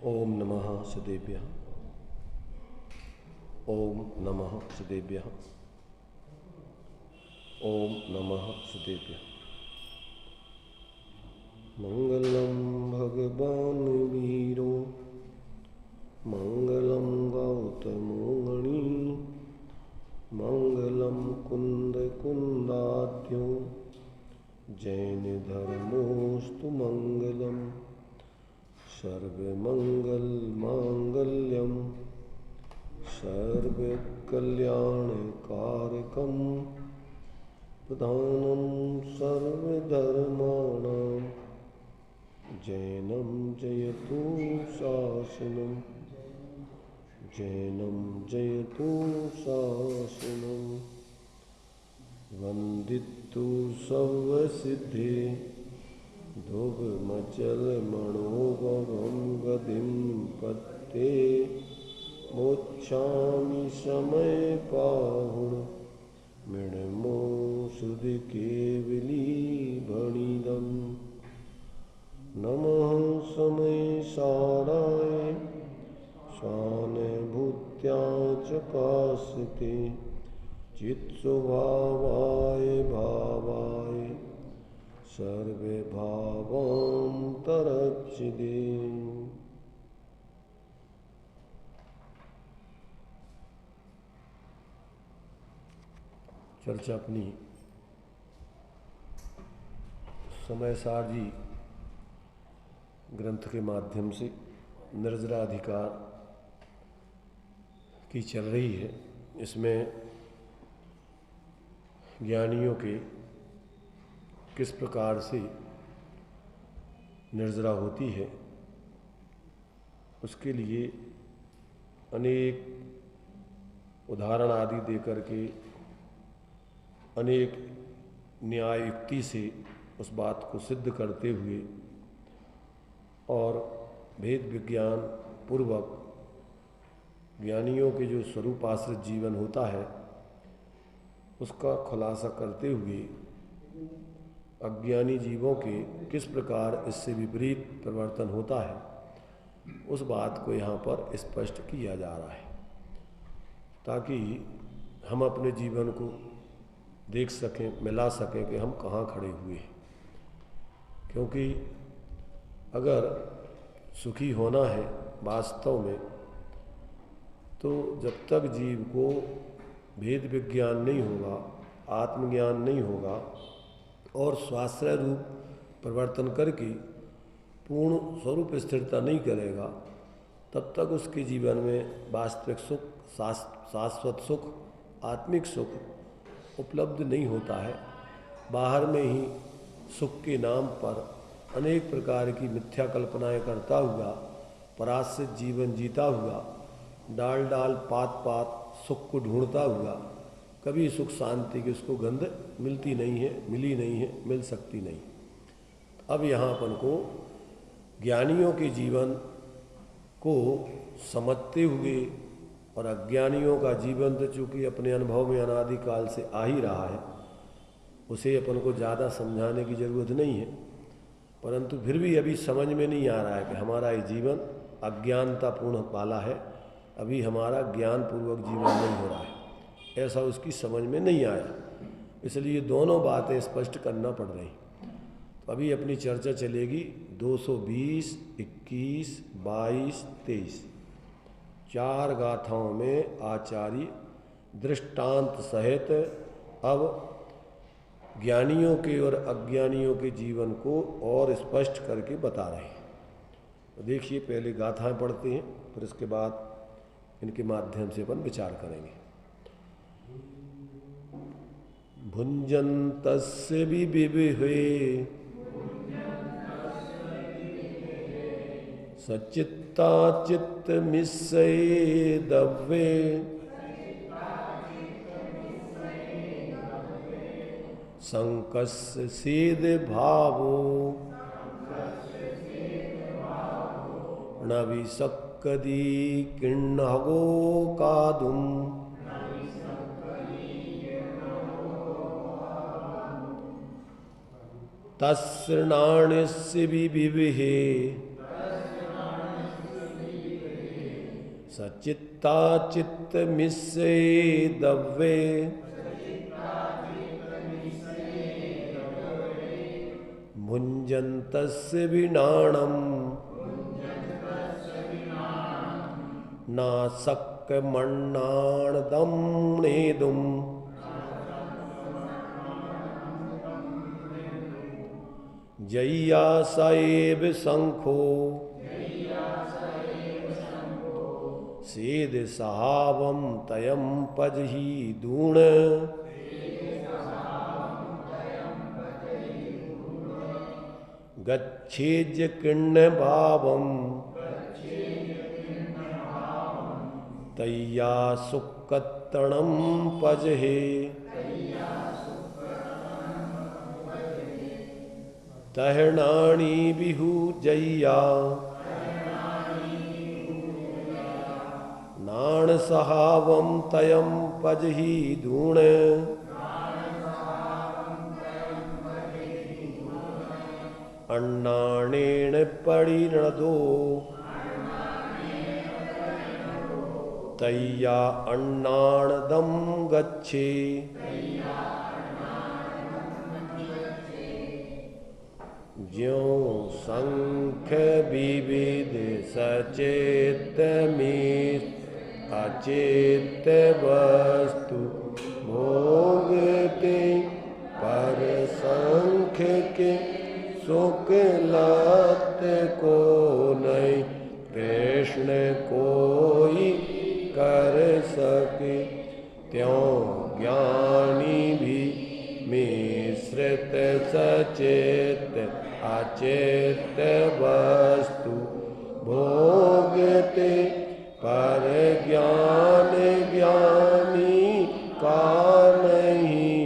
ओम नमः सदेभ्यः। ओम नमः सदेभ्यः। ओम नमः सदेभ्यः। मंगलम भगवान वीरो मंगलम गौतमो गणी मंगलम कुंद कुंदाद्यो जैन धर्मोस्तु मंगलम सर्वमंगल मांगल्यम सर्वकल्याणकारकं प्रधानं सर्वधर्माणां जैनं जयतु शासनं जैनं जयतु शासनं वन्दितु सर्वसिद्धे ध्रुवमचल मनोभवं गतिं पत्ते मोक्षामि समय पाहुण मृणमो सुधि केवली भणिदं नमः समय साराय स्वानुभूत्याचकाशते चित्स्वभावाय भावाय सर्वे भावान्तरच्छिदे। चर्चा अपनी समय सार जी ग्रंथ के माध्यम से निर्जराधिकार की चल रही है। इसमें ज्ञानियों के किस प्रकार से निर्जरा होती है उसके लिए अनेक उदाहरण आदि देकर के अनेक न्याय युक्ति से उस बात को सिद्ध करते हुए और भेद विज्ञान पूर्वक ज्ञानियों के जो स्वरूपाश्रित जीवन होता है उसका खुलासा करते हुए अज्ञानी जीवों के किस प्रकार इससे विपरीत परिवर्तन होता है उस बात को यहाँ पर स्पष्ट किया जा रहा है ताकि हम अपने जीवन को देख सकें, मिला सकें कि हम कहाँ खड़े हुए हैं। क्योंकि अगर सुखी होना है वास्तव में तो जब तक जीव को भेद विज्ञान नहीं होगा, आत्मज्ञान नहीं होगा और स्वाश्रय रूप परिवर्तन करके पूर्ण स्वरूप स्थिरता नहीं करेगा तब तक उसके जीवन में वास्तविक सुख, शाश्वत सुख, आत्मिक सुख उपलब्ध नहीं होता है। बाहर में ही सुख के नाम पर अनेक प्रकार की मिथ्या कल्पनाएं करता हुआ पराश्रित जीवन जीता हुआ डाल डाल पात पात सुख को ढूंढता हुआ कभी सुख शांति की उसको गंध मिलती नहीं है, मिली नहीं है, मिल सकती नहीं। अब यहाँ अपन को ज्ञानियों के जीवन को समझते हुए और अज्ञानियों का जीवन तो चूँकि अपने अनुभव में अनादिकाल से आ ही रहा है उसे अपन को ज़्यादा समझाने की ज़रूरत नहीं है, परंतु फिर भी अभी समझ में नहीं आ रहा है कि हमारा ये जीवन अज्ञानतापूर्ण वाला है, अभी हमारा ज्ञानपूर्वक जीवन नहीं हो रहा है, ऐसा उसकी समझ में नहीं आया। इसलिए दोनों बातें स्पष्ट करना पड़ रही। तो अभी अपनी चर्चा चलेगी 220, 21, 22, 23 चार गाथाओं में आचार्य दृष्टांत सहित अब ज्ञानियों के और अज्ञानियों के जीवन को और स्पष्ट करके बता रहे हैं। तो देखिए पहले गाथाएं पढ़ते हैं फिर इसके बाद इनके माध्यम से अपन विचार करेंगे। भुंजन्तस्य विविहे सच्चित्ता चित्तमिस्सैदव्ये संकस्य सेद भावो न विसक्कदी किण्णगो कादुम तस्रणाणस्य विविहे सचित्ता चित्त मिस्से दव्ये भुञ्जन्तस्य विनाणम् नासक्कमण्णाणदं नेदुम् जय्या स एव शंखो सेद सहावं तयं पजहि दूण गच्छेज किण्ण भावं तय्या सुक्कत्तणं पजहे तहनाणी बिहु जय्या नाण सहावं तयं पजहि दूण अन्नाणेन परिणदो तय्या अन्नाणदं गच्छे ज्यों शंख विविध सचेत में अचेत वस्तु भोगते पर शंख के शुक्लत को नहीं कृष्ण कोई कर सके त्यों ज्ञानी भी मिश्रित सचेत अचेत वस्तु भोगते पर ज्ञान ज्ञानी का नहीं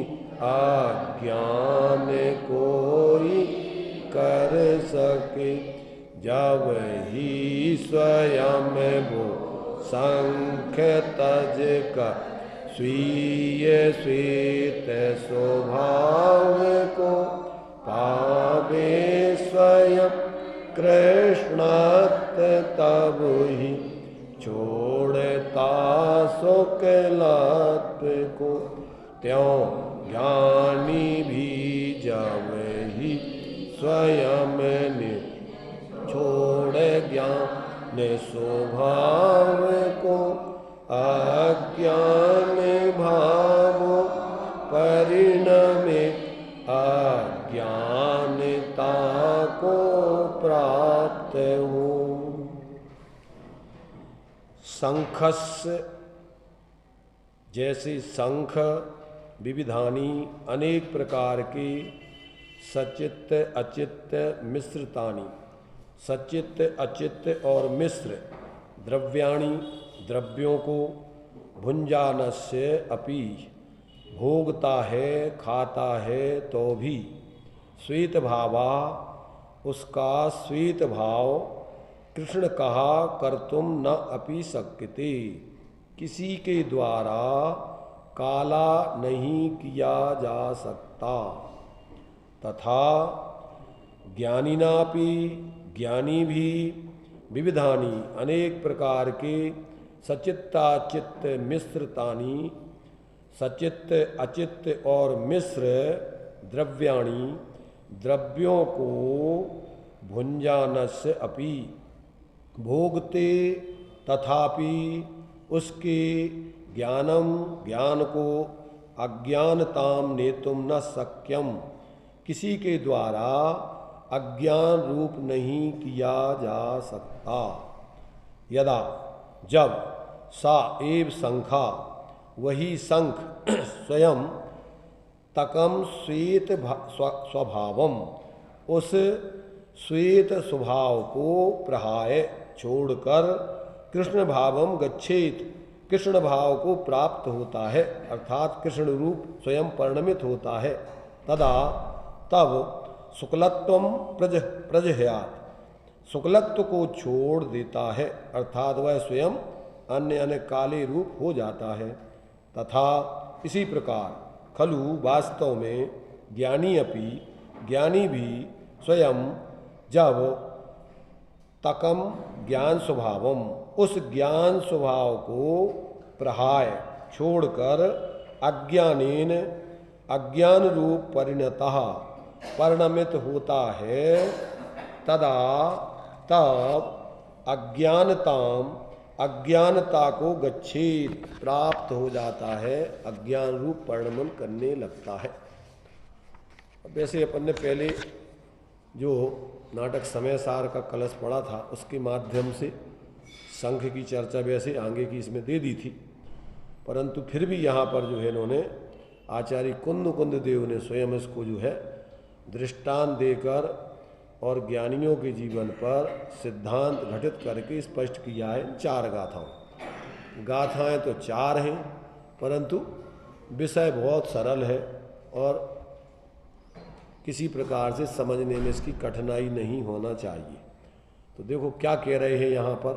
अज्ञान कोई कर सके जब ही स्वयं वो शंख तज का स्वीय स्वीत स्वभाव को पावे स्वयं कृष्णात् तब ही छोड़ता शुक्लात् को त्यों ज्ञानी भी जब ही स्वयं ने छोड़ ज्ञान स्वभाव को अज्ञान भाव परिणमे अज्ञानता को प्राप्त हो। शंखस्य जैसे शंख विविधानी अनेक प्रकार के सचित्त अचित्त मिश्रतानी सचित्त अचित्त और मिश्र द्रव्याणि द्रव्यों को भुंजानस्य अपि भोगता है खाता है तो भी श्वेत भावा उसका श्वेत भाव कृष्ण कहा कर तुम न अपि शक्यते किसी के द्वारा काला नहीं किया जा सकता तथा ज्ञानिनापि ज्ञानी भी विविधानि अनेक प्रकार के सचित्ताचित्त मिश्रतानि सचित्त अचित्त और मिश्र द्रव्याणि द्रव्यों को भुंजानस्य अपि भोगते तथापि उसके ज्ञानम ज्ञान को अज्ञानताम नेतुम न शक्यम किसी के द्वारा अज्ञान रूप नहीं किया जा सकता। यदा जब सा एव शंखा वही शंख स्वयं तकम श्वेत स्वभावम उस श्वेत स्वभाव को प्रहाय छोड़कर कृष्ण भावम गच्छेत कृष्ण भाव को प्राप्त होता है अर्थात कृष्ण रूप स्वयं परिणमित होता है। तदा तब शुक्लत्वम प्रजह्यात् शुक्लत्व को छोड़ देता है अर्थात वह स्वयं अन्य अन्य काले रूप हो जाता है। तथा इसी प्रकार खलु वास्तव में ज्ञानी भी स्वयं जब तकम ज्ञान स्वभावम उस ज्ञान स्वभाव को प्रहाय छोड़कर अज्ञानेन अज्ञान रूप परिणतः परिणमित होता है, तदा तब अज्ञानता को गच्छेत प्राप्त हो जाता है, अज्ञान रूप परिणमन करने लगता है। वैसे अपन ने पहले जो नाटक समय सार का कलश पढ़ा था उसके माध्यम से संख की चर्चा वैसे आगे की इसमें दे दी थी, परंतु फिर भी यहाँ पर जो है इन्होंने आचार्य कुंद देव ने स्वयं इसको जो है दृष्टांत देकर और ज्ञानियों के जीवन पर सिद्धांत घटित करके स्पष्ट किया है 4 गाथाओं। गाथाएं तो 4 हैं, परंतु विषय बहुत सरल है और किसी प्रकार से समझने में इसकी कठिनाई नहीं होना चाहिए। तो देखो क्या कह रहे हैं यहाँ पर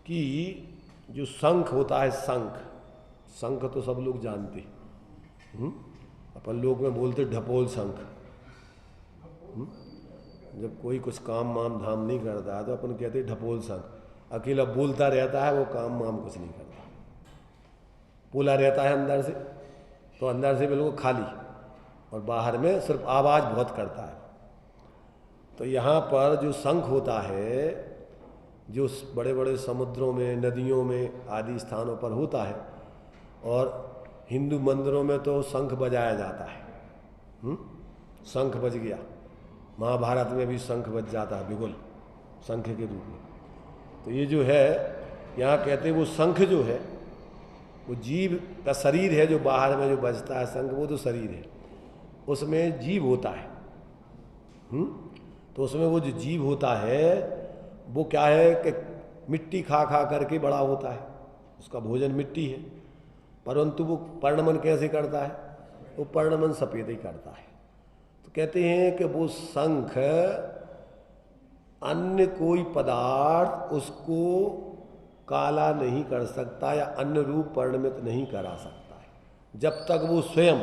कि जो शंख होता है, शंख तो सब लोग जानते हैं, अपन लोग में बोलते ढपोल शंख। जब कोई कुछ काम वाम धाम नहीं करता है तो अपन कहते ढपोल शंख, अकेला बोलता रहता है, वो काम वाम कुछ नहीं करता, बोला रहता है अंदर से, तो अंदर से बिल्कुल खाली और बाहर में सिर्फ आवाज़ बहुत करता है। तो यहाँ पर जो शंख होता है, जो बड़े बड़े समुद्रों में, नदियों में आदि स्थानों पर होता है, और हिंदू मंदिरों में तो शंख बजाया जाता है। शंख बज गया, महाभारत में भी शंख बज जाता है बिगुल शंख के रूप में। तो ये जो है यहाँ कहते हैं वो शंख जो है वो जीव का शरीर है, जो बाहर में जो बजता है शंख वो तो शरीर है, उसमें जीव होता है। तो उसमें वो जो जीव होता है वो क्या है कि मिट्टी खा खा करके बड़ा होता है, उसका भोजन मिट्टी है, परंतु वो परिणमन कैसे करता है? वो परिणमन सफेद ही करता है। तो कहते हैं कि वो शंख अन्य कोई पदार्थ उसको काला नहीं कर सकता या अन्य रूप परिणमित नहीं करा सकता है, जब तक वो स्वयं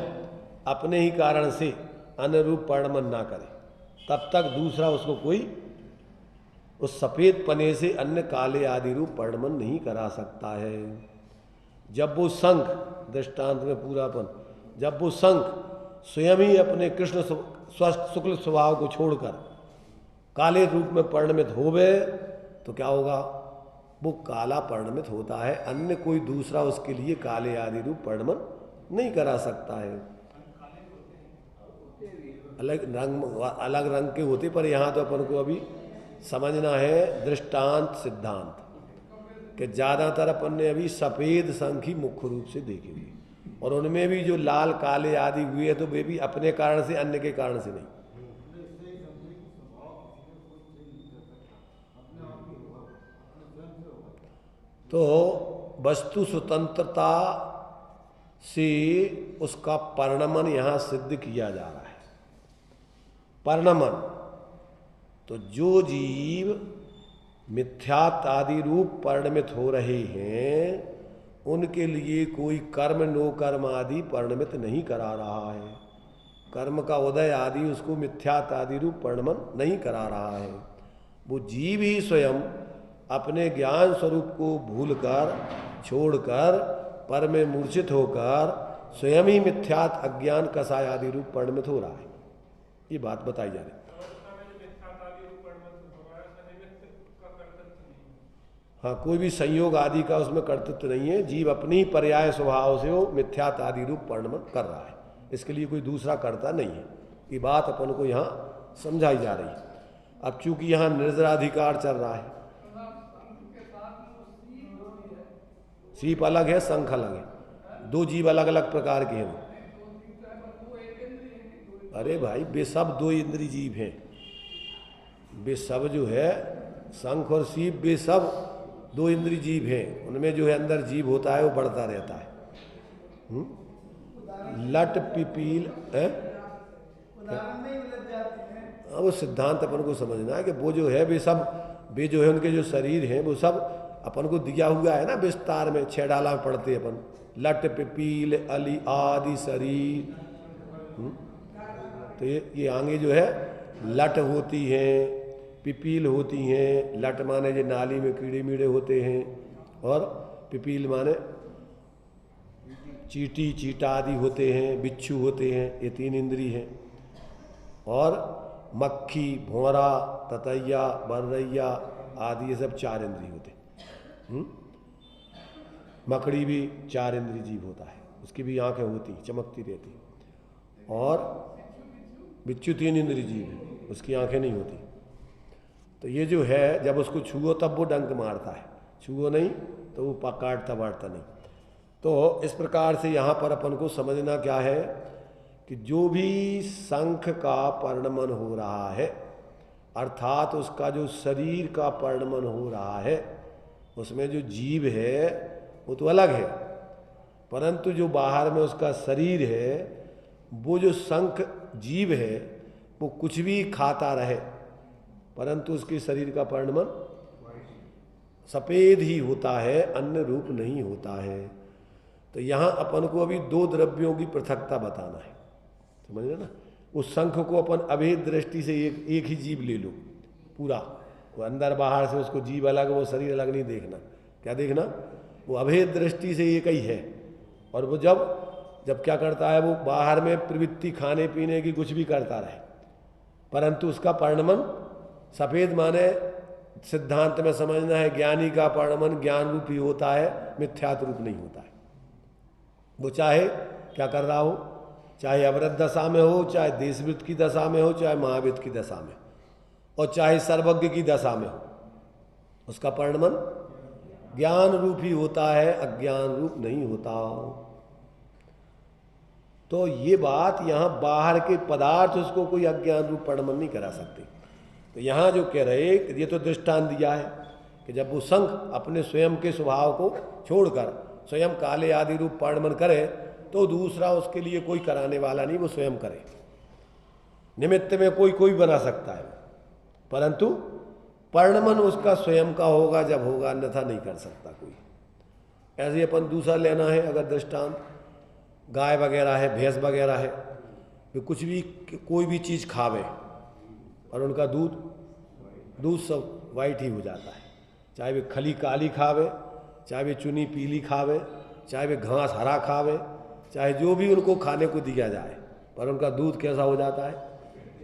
अपने ही कारण से अन्य रूप परिणमन ना करे, तब तक दूसरा उसको कोई उस सफ़ेद पने से अन्य काले आदि रूप परिणमन नहीं करा सकता है। जब वो शंख, दृष्टांत में पूरापन, जब वो शंख स्वयं ही अपने कृष्ण शुक्ल स्वभाव को छोड़कर काले रूप में परिणमित होवे तो क्या होगा? वो काला परिणमित होता है, अन्य कोई दूसरा उसके लिए काले आदि रूप परिणमन नहीं करा सकता है। अलग रंग के होते, पर यहाँ तो अपन को अभी समझना है दृष्टांत सिद्धांत कि ज़्यादातर अपन ने अभी सफ़ेद शंख ही मुख्य रूप से देखे हुए, और उनमें भी जो लाल काले आदि हुए हैं तो वे भी अपने कारण से, अन्य के कारण से नहीं। तो वस्तु स्वतंत्रता से उसका परिणमन यहाँ सिद्ध किया जा रहा है। परिणमन तो जो जीव मिथ्यात्व आदि रूप परिणमित हो रहे हैं उनके लिए कोई कर्म नो कर्म आदि परिणमित नहीं करा रहा है। कर्म का उदय आदि उसको मिथ्यात्व आदि रूप परिणमन नहीं करा रहा है। वो जीव ही स्वयं अपने ज्ञान स्वरूप को भूलकर, छोड़कर, पर में मूर्छित होकर स्वयं ही मिथ्यात्व अज्ञान कसाय आदि रूप परिणमित हो रहा है। ये बात बताई जा रही। हाँ, कोई भी संयोग आदि का उसमें कर्तृत्व नहीं है, जीव अपनी ही पर्याय स्वभाव से वो मिथ्यात्व आदि रूप परिणमन कर रहा है, इसके लिए कोई दूसरा कर्ता नहीं है। ये बात अपन को यहाँ समझाई जा रही है। अब चूंकि यहाँ निर्जराधिकार चल रहा है, सीप अलग है, शंख अलग है, दो जीव अलग अलग प्रकार के हैं। अरे भाई, वे सब दो इंद्रिय जीव हैं, वे सब जो है शंख और सीप वे सब दो इंद्रिय जीव हैं। उनमें जो है अंदर जीव होता है वो बढ़ता रहता है। लट पिपील है, वो सिद्धांत अपन को समझना है कि वो जो है वे जो है उनके जो शरीर हैं वो सब अपन को दिया हुआ है ना विस्तार में, 6 डाला पढ़ते अपन, लट पिपील अली आदि शरीर। तो ये आगे जो है लट होती हैं, पिपील होती हैं, लट माने जो नाली में कीड़े मीड़े होते हैं, और पिपील माने चींटी चीटा आदि होते हैं, बिच्छू होते हैं, ये 3 इंद्री हैं। और मक्खी, भौरा, ततैया, बर्रैया आदि ये सब 4 इंद्री होते हैं। मकड़ी भी 4 इंद्री जीव होता है, उसकी भी आंखें होती, चमकती रहती। और बिच्छू 3 इंद्री जीव है, उसकी आंखें नहीं होती। तो ये जो है, जब उसको छुओ तब वो डंक मारता है, छुओ नहीं तो वो काटता बाटता नहीं। तो इस प्रकार से यहाँ पर अपन को समझना क्या है कि जो भी शंख का परिणमन हो रहा है, अर्थात उसका जो शरीर का परिणमन हो रहा है, उसमें जो जीव है वो तो अलग है, परंतु जो बाहर में उसका शरीर है, वो जो शंख जीव है वो कुछ भी खाता रहे, परंतु उसके शरीर का परिणमन सफ़ेद ही होता है, अन्य रूप नहीं होता है। तो यहाँ अपन को अभी 2 द्रव्यों की पृथकता बताना है, समझ रहे ना। उस शंख को अपन अभेद दृष्टि से एक ही जीव ले लो पूरा, वो अंदर बाहर से उसको जीव अलग, वो शरीर अलग नहीं देखना। क्या देखना? वो अभेद दृष्टि से एक ही है। और वो जब क्या करता है, वो बाहर में प्रवृत्ति खाने पीने की कुछ भी करता रहे, परंतु उसका परिणमन सफ़ेद माने सिद्धांत में समझना है, ज्ञानी का परिणमन ज्ञान रूपी होता है, मिथ्यात्व रूप नहीं होता है। वो चाहे क्या कर रहा हो, चाहे अवृत दशा में हो, चाहे देशवृत्त की दशा में हो, चाहे महावृत्त की दशा में, और चाहे सर्वज्ञ की दशा में हो, उसका परिणमन ज्ञान रूपी होता है, अज्ञान रूप नहीं होता। तो ये बात यहाँ बाहर के पदार्थ उसको कोई अज्ञान रूप परिणमन नहीं करा सकते। तो यहाँ जो कह रहे, ये तो दृष्टांत दिया है कि जब वो शंख अपने स्वयं के स्वभाव को छोड़कर स्वयं काले आदि रूप परिणमन करे, तो दूसरा उसके लिए कोई कराने वाला नहीं, वो स्वयं करे। निमित्त में कोई बना सकता है, परंतु परिणमन उसका स्वयं का होगा जब होगा, अन्यथा नहीं कर सकता कोई। ऐसे अपन दूसरा लेना है, अगर दृष्टांत गाय वगैरह है, भैंस वगैरह है, वे कुछ भी कोई भी चीज़ खावे और उनका दूध सब वाइट ही हो जाता है, चाहे वे खली काली खावे, चाहे वे चुनी पीली खावे, चाहे वे घास हरा खावे, चाहे जो भी उनको खाने को दिया जाए, पर उनका दूध कैसा हो जाता है?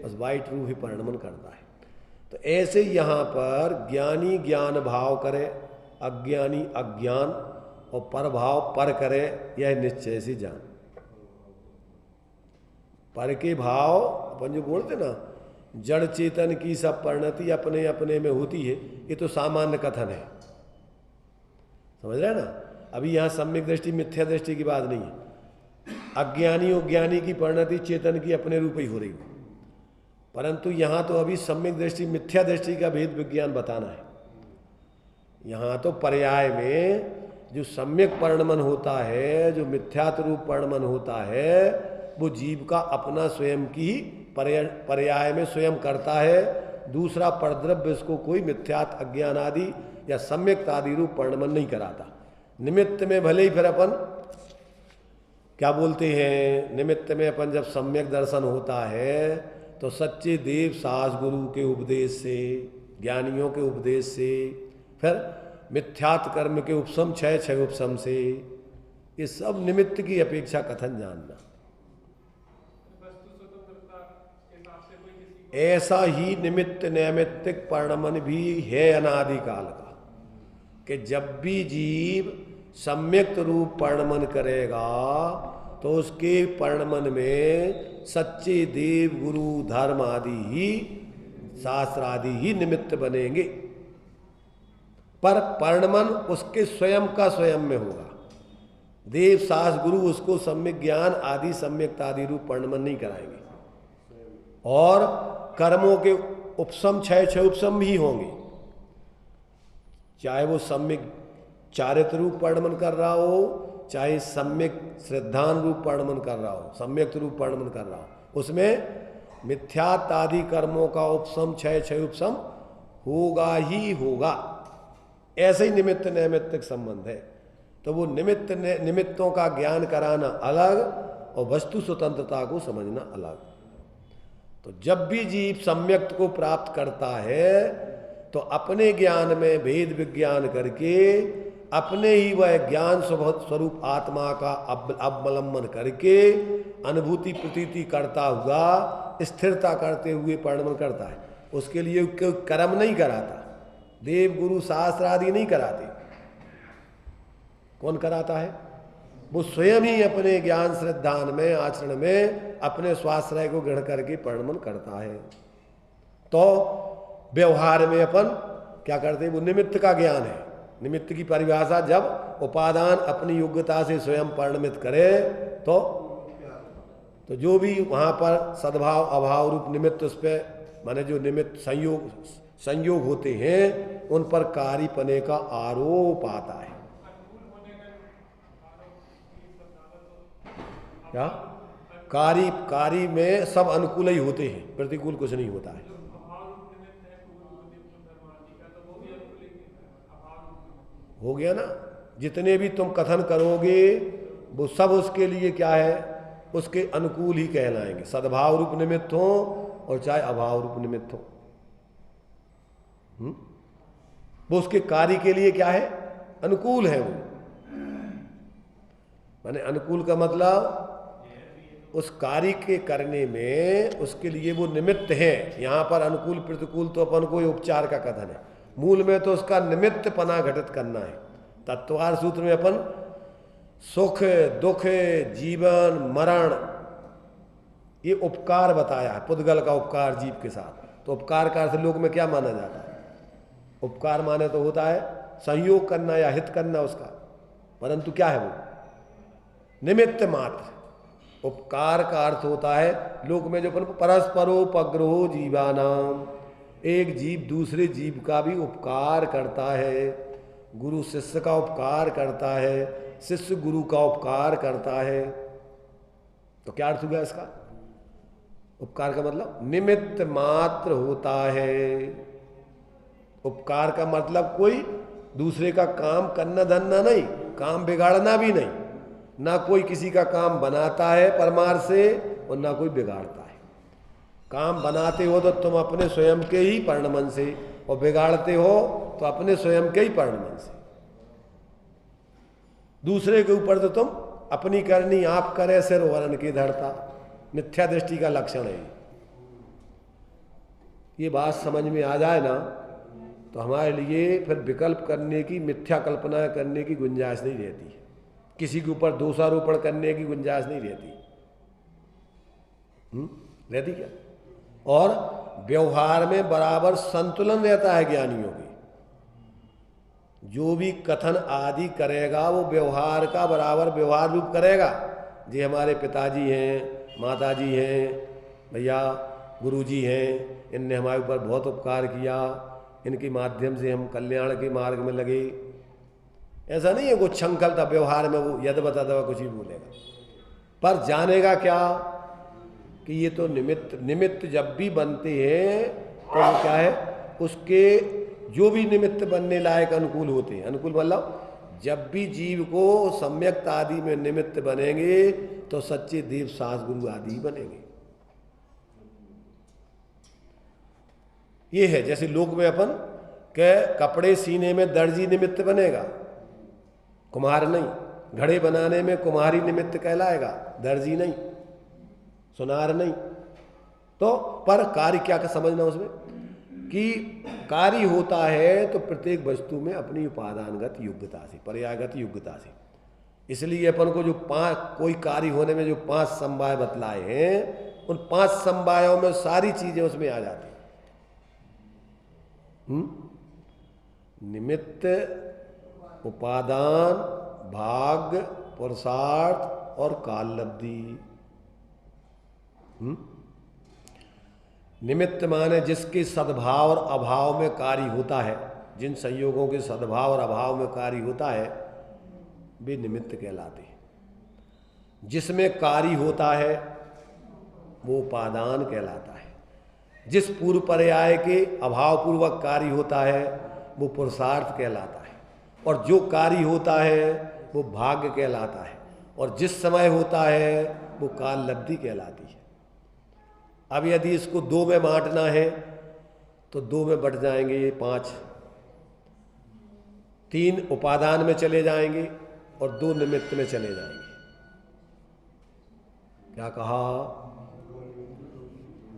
बस वाइट रूप ही परिणमन करता है। तो ऐसे यहाँ पर ज्ञानी ज्ञान भाव करे, अज्ञानी अज्ञान, और पर भाव पर करे, यह निश्चय से जान। पर के भाव अपन जो बोलते ना, जड़ चेतन की सब परिणति अपने अपने में होती है, ये तो सामान्य कथन है, समझ रहे हैं ना। अभी यहाँ सम्यक दृष्टि मिथ्या दृष्टि की बात नहीं है। अज्ञानी और ज्ञानी की परिणति चेतन की अपने रूप ही हो रही है, परंतु यहाँ तो अभी सम्यक दृष्टि मिथ्या दृष्टि का भेद विज्ञान बताना है। यहाँ तो पर्याय में जो सम्यक परिणमन होता है, जो मिथ्यात्व रूप परिणमन होता है, वो जीव का अपना स्वयं की पर्याय में स्वयं करता है। दूसरा परद्रव्य इसको कोई मिथ्यात् अज्ञान आदि या सम्यक आदि रूप परिणमन नहीं कराता। निमित्त में भले ही फिर अपन क्या बोलते हैं, निमित्त में अपन जब सम्यक दर्शन होता है तो सच्चे देव सास गुरु के उपदेश से, ज्ञानियों के उपदेश से, फिर मिथ्यात् कर्म के उपशम, छह उपशम से, ये सब निमित्त की अपेक्षा कथन जानना। ऐसा ही निमित्त नैमित्तिक परिणमन भी है अनादिकाल का, कि जब भी जीव सम्यक रूप परिणमन करेगा तो उसके परिणमन में सच्चे देव गुरु धर्म आदि ही, शास्त्र आदि ही निमित्त बनेंगे, पर परिणमन उसके स्वयं का स्वयं में होगा। देव शास्त्र गुरु उसको सम्यक ज्ञान आदि सम्यक आदि रूप परिणमन नहीं कराएंगे। और कर्मों के उपशम, छह उपशम भी होंगे, चाहे वो सम्यक चारित्र रूप परिणमन कर रहा हो, चाहे सम्यक श्रद्धान रूप परिणमन कर रहा हो, सम्यक रूप परिणमन कर रहा हो, उसमें मिथ्यात् आदि कर्मों का उपशम, छह उपशम होगा ही होगा। ऐसे ही निमित्त नैमित्तिक संबंध है। तो वो निमित्तों का ज्ञान कराना अलग और वस्तु स्वतंत्रता को समझना अलग। तो जब भी जीव सम्यक्त को प्राप्त करता है तो अपने ज्ञान में भेद विज्ञान करके अपने ही वह ज्ञान स्वरूप आत्मा का अवलंबन करके अनुभूति प्रतीति करता हुआ स्थिरता करते हुए परिणमन करता है। उसके लिए कोई कर्म नहीं कराता, देव गुरु शास्त्र आदि नहीं कराते। कौन कराता है? वो स्वयं ही अपने ज्ञान श्रद्धान में आचरण में अपने स्वाश्रय को ग्रहण करके परिणमन करता है। तो व्यवहार में अपन क्या करते हैं? वो निमित्त का ज्ञान है। निमित्त की परिभाषा जब उपादान अपनी योग्यता से स्वयं परिणमित करे तो जो भी वहाँ पर सद्भाव अभाव रूप निमित्त उस पर माने जो निमित्त संयोग होते हैं उन पर कार्यपने का आरोप आता है। क्या कार्य में सब अनुकूल ही होते हैं, प्रतिकूल कुछ नहीं होता है। हो गया ना? जितने भी तुम कथन करोगे वो सब उसके लिए क्या है? उसके अनुकूल ही कहलाएंगे। सद्भाव रूप निमित्त हो और चाहे अभाव रूप निमित्त हो। वो उसके कार्य के लिए क्या है? अनुकूल है। वो माने अनुकूल का मतलब उस कार्य के करने में उसके लिए वो निमित्त है। यहाँ पर अनुकूल प्रतिकूल तो अपन को उपचार का कथन है, मूल में तो उसका निमित्त पना घटित करना है। तत्वार सूत्र में अपन सुख दुख जीवन मरण ये उपकार बताया है, पुद्गल का उपकार जीव के साथ। तो उपकार का अर्थ लोक में क्या माना जाता है? उपकार माने तो होता है संयोग करना या हित करना उसका, परंतु क्या है वो? निमित्त मात्र। उपकार का अर्थ होता है लोक में जो परस्परोपग्रहो जीवानाम, एक जीव दूसरे जीव का भी उपकार करता है। गुरु शिष्य का उपकार करता है, शिष्य गुरु का उपकार करता है। तो क्या अर्थ हुआ इसका? उपकार का मतलब निमित्त मात्र होता है। उपकार का मतलब कोई दूसरे का काम करना धरना नहीं, काम बिगाड़ना भी नहीं। ना कोई किसी का काम बनाता है परमार्थ से और ना कोई बिगाड़ता है। काम बनाते हो तो तुम अपने स्वयं के ही परिणमन से, और बिगाड़ते हो तो अपने स्वयं के ही परिणमन से। दूसरे के ऊपर तो तुम अपनी करनी आप करे सिर वरण की धरता, मिथ्या दृष्टि का लक्षण है। ये बात समझ में आ जाए ना तो हमारे लिए फिर विकल्प करने की, मिथ्या कल्पना करने की गुंजाइश नहीं रहती। किसी के ऊपर दोषारोपण करने की गुंजाइश नहीं रहती। रहती क्या? और व्यवहार में बराबर संतुलन रहता है ज्ञानियों के। जो भी कथन आदि करेगा वो व्यवहार का बराबर व्यवहार रूप करेगा। जी हमारे पिताजी हैं, माताजी हैं, भैया गुरुजी हैं, इनने हमारे ऊपर बहुत उपकार किया, इनके माध्यम से हम कल्याण के मार्ग में लगे। ऐसा नहीं है वो छंकल था व्यवहार में, वो यद बताता हुआ कुछ ही बोलेगा। पर जानेगा क्या कि ये तो निमित्त जब भी बनते हैं तो वो क्या है? उसके जो भी निमित्त बनने लायक अनुकूल होते हैं। अनुकूल मतलब जब भी जीव को सम्यक्त आदि में निमित्त बनेंगे तो सच्चे देव सास गुरु आदि बनेंगे। ये है जैसे लोक में अपन के कपड़े सीने में दर्जी निमित्त बनेगा, कुम्हार नहीं। घड़े बनाने में कुम्हारी निमित्त कहलाएगा, दर्जी नहीं, सुनार नहीं। तो पर कार्य क्या का समझना उसमें कि कार्य होता है तो प्रत्येक वस्तु में अपनी उपादानगत योग्यता से, पर्यायगत योग्यता से। इसलिए अपन को जो कोई कार्य होने में जो 5 समवाय बतलाए हैं, उन 5 समवायों में सारी चीजें उसमें आ जाती। निमित्त, उपादान, भाग्य, पुरुषार्थ और काललब्धि। निमित्त माने जिसके सद्भाव और अभाव में कार्य होता है, जिन संयोगों के सद्भाव और अभाव में कार्य होता है वे निमित्त कहलाते हैं। जिसमें कार्य होता है वो उपादान कहलाता है। जिस पूर्व पर्याय के अभाव पूर्वक कार्य होता है वो पुरुषार्थ कहलाता है। और जो कार्य होता है वो भाग्य कहलाता है। और जिस समय होता है वो काल लब्धि कहलाती है। अब यदि इसको 2 में बांटना है तो 2 में बट जाएंगे ये 5, 3 उपादान में चले जाएंगे और 2 निमित्त में चले जाएंगे। क्या कहा?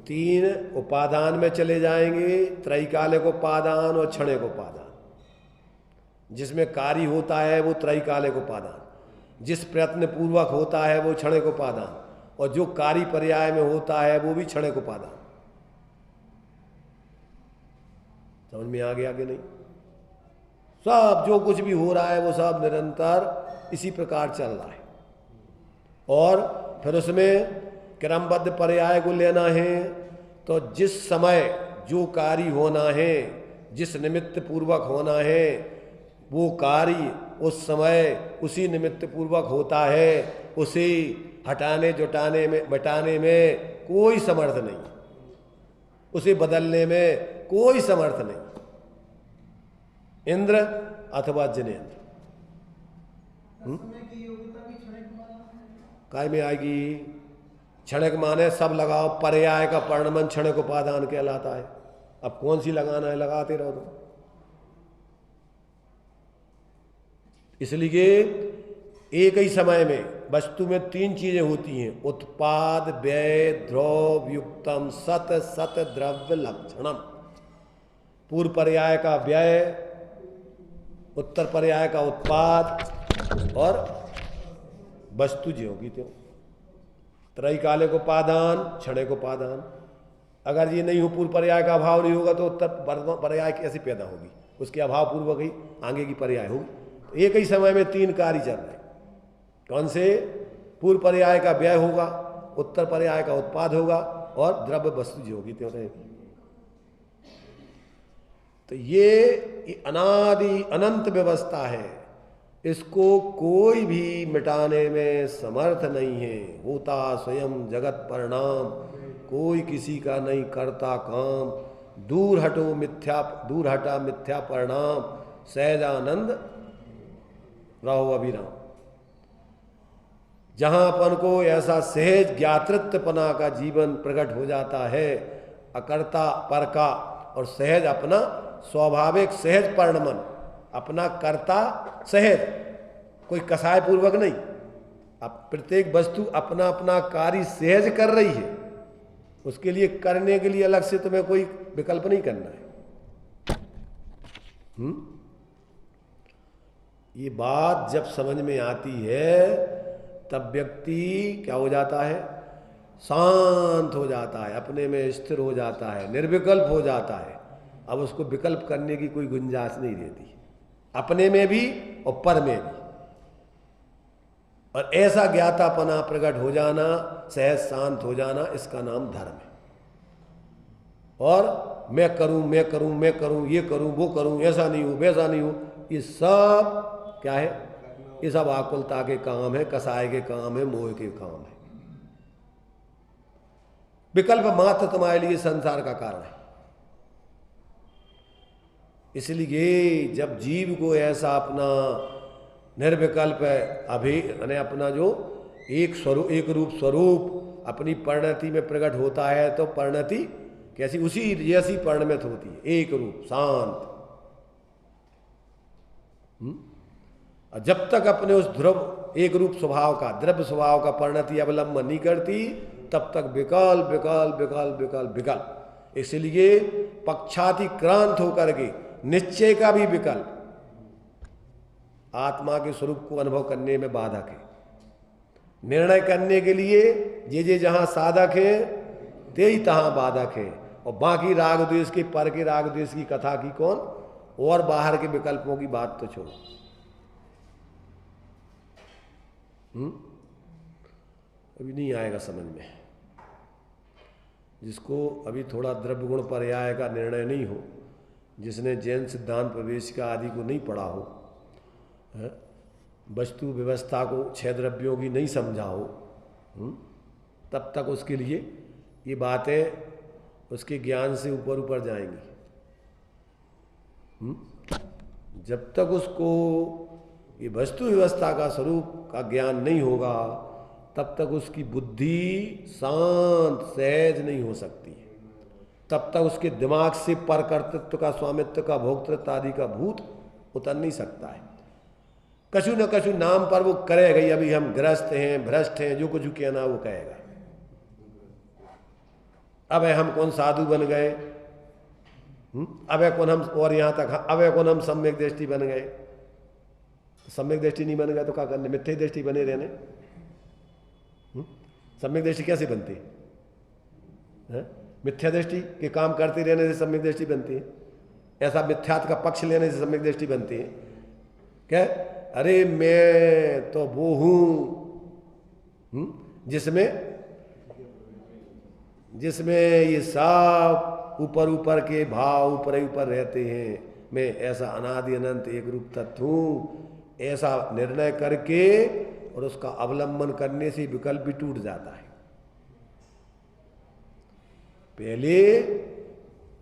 3 उपादान में चले जाएंगे, त्रैकालिक उपादान और क्षणिक उपादान। जिसमें कार्य होता है वो त्रैकालिक उपादान, जिस प्रयत्न पूर्वक होता है वो क्षणिक उपादान, और जो कार्य पर्याय में होता है वो भी क्षणिक उपादान। समझ में आ गया कि नहीं? सब जो कुछ भी हो रहा है वो सब निरंतर इसी प्रकार चल रहा है। और फिर उसमें क्रमबद्ध पर्याय को लेना है तो जिस समय जो कार्य होना है, जिस निमित्त पूर्वक होना है, वो कार्य उस समय उसी निमित्त पूर्वक होता है। उसे हटाने जुटाने में मिटाने में कोई समर्थ नहीं, उसे बदलने में कोई समर्थ नहीं। इंद्र अथवा जिनेंद्र काय में आएगी? क्षणिक माने सब लगाओ, पर्याय का परिणमन क्षणिक उपादान कहलाता है। अब कौन सी लगाना है, लगाते रहो तुम। इसलिए एक ही समय में वस्तु में 3 चीजें होती हैं, उत्पाद, व्यय, द्रव युक्तम, सत सत द्रव्य लक्षणम। पूर्व पर्याय का व्यय, उत्तर पर्याय का उत्पाद और वस्तु जो होगी तो त्रैकालिक उपादान, क्षणिक उपादान। अगर ये नहीं हो, पूर्व पर्याय का अभाव नहीं होगा तो उत्तर पर्याय कैसे पैदा होगी? उसके अभाव पूर्वक ही आगे की पर्याय होगी। तो एक ही समय में 3 कार्य चल रहे हैं। कौन से? पूर्व पर्याय का व्यय होगा, उत्तर पर्याय का उत्पाद होगा और द्रव्य वस्तु जो होगी तो रहेगी। तो ये अनादि अनंत व्यवस्था है, इसको कोई भी मिटाने में समर्थ नहीं है। होता स्वयं जगत परिणाम, कोई किसी का नहीं करता काम। दूर हटा मिथ्या परिणाम, सहजानंद रहो अभिराम। जहां अपन को ऐसा सहज ज्ञातृत्वपना का जीवन प्रकट हो जाता है, अकर्ता पर का और सहज अपना स्वाभाविक सहज परिणमन, अपना कर्ता सहज, कोई कसाय पूर्वक नहीं। अब प्रत्येक वस्तु अपना अपना कार्य सहज कर रही है, उसके लिए करने के लिए अलग से तुम्हें कोई विकल्प नहीं करना है। ये बात जब समझ में आती है तब व्यक्ति क्या हो जाता है? शांत हो जाता है, अपने में स्थिर हो जाता है, निर्विकल्प हो जाता है। अब उसको विकल्प करने की कोई गुंजाइश नहीं रहती, अपने में भी और पर में भी। और ऐसा ज्ञातापना प्रकट हो जाना, सहज शांत हो जाना, इसका नाम धर्म है। और मैं करूं मैं करूं मैं करूं, ये करूं वो करूं, ऐसा नहीं हो वैसा नहीं हो, ये सब क्या है? ये सब आकुलता के काम है, कसाय के काम है, मोह के काम है। विकल्प मात्र तुम्हारे लिए संसार का कारण है। इसलिए जब जीव को ऐसा अपना निर्विकल्प है अपना जो एक रूप स्वरूप अपनी परिणति में प्रकट होता है, तो परिणति कैसी? उसी जैसी परिणमित होती है, एक रूप शांत। जब तक अपने उस ध्रुव एक रूप स्वभाव का, द्रव्य स्वभाव का परिणति अवलंबन नहीं करती, तब तक विकल्प विकल्प विकल्प विकल्प विकल्प। इसलिए पक्षातिक्रांत होकर के निश्चय का भी विकल्प आत्मा के स्वरूप को अनुभव करने में बाधक है। निर्णय करने के लिए जे जहां साधक है ते ही तहां बाधक है। और बाकी राग द्वेष के, पर के राग द्वेष की कथा की कौन, और बाहर के विकल्पों की बात तो छोड़ो। अभी नहीं आएगा समझ में। जिसको अभी थोड़ा द्रव्य गुण पर्याय का निर्णय नहीं हो, जिसने जैन सिद्धांत प्रवेश का आदि को नहीं पढ़ा हो, वस्तु व्यवस्था को 6 द्रव्यों की नहीं समझा हो, तब तक उसके लिए ये बातें उसके ज्ञान से ऊपर ऊपर जाएंगी। जब तक उसको ये वस्तु व्यवस्था का स्वरूप का ज्ञान नहीं होगा, तब तक उसकी बुद्धि शांत सहज नहीं हो सकती है, तब तक उसके दिमाग से परकर्तृत्व का, स्वामित्व का, भोक्तृत्व आदि का भूत उतर नहीं सकता है। कछु न कछु नाम पर वो करेगा ही। अभी हम ग्रस्त हैं, भ्रष्ट हैं, जो कुछ कहना वो कहेगा। अब हम कौन साधु बन गए, अब कौन हम, और यहाँ तक अब कौन हम सम्यक दृष्टि बन गए। सम्यक दृष्टि नहीं बन गए तो क्या करने, मिथ्या दृष्टि बने रहने। सम्यक दृष्टि कैसे बनती है? मिथ्या दृष्टि के काम करते रहने से सम्यक दृष्टि बनती है। ऐसा मिथ्यात्व का पक्ष लेने से सम्यक दृष्टि बनती है क्या? अरे मैं तो वो हूं जिसमें ये सब ऊपर ऊपर के भाव ऊपर ही ऊपर रहते हैं। मैं ऐसा अनादि अनंत एक रूप तत्व हूं, ऐसा निर्णय करके और उसका अवलंबन करने से विकल्प भी टूट जाता है। पहले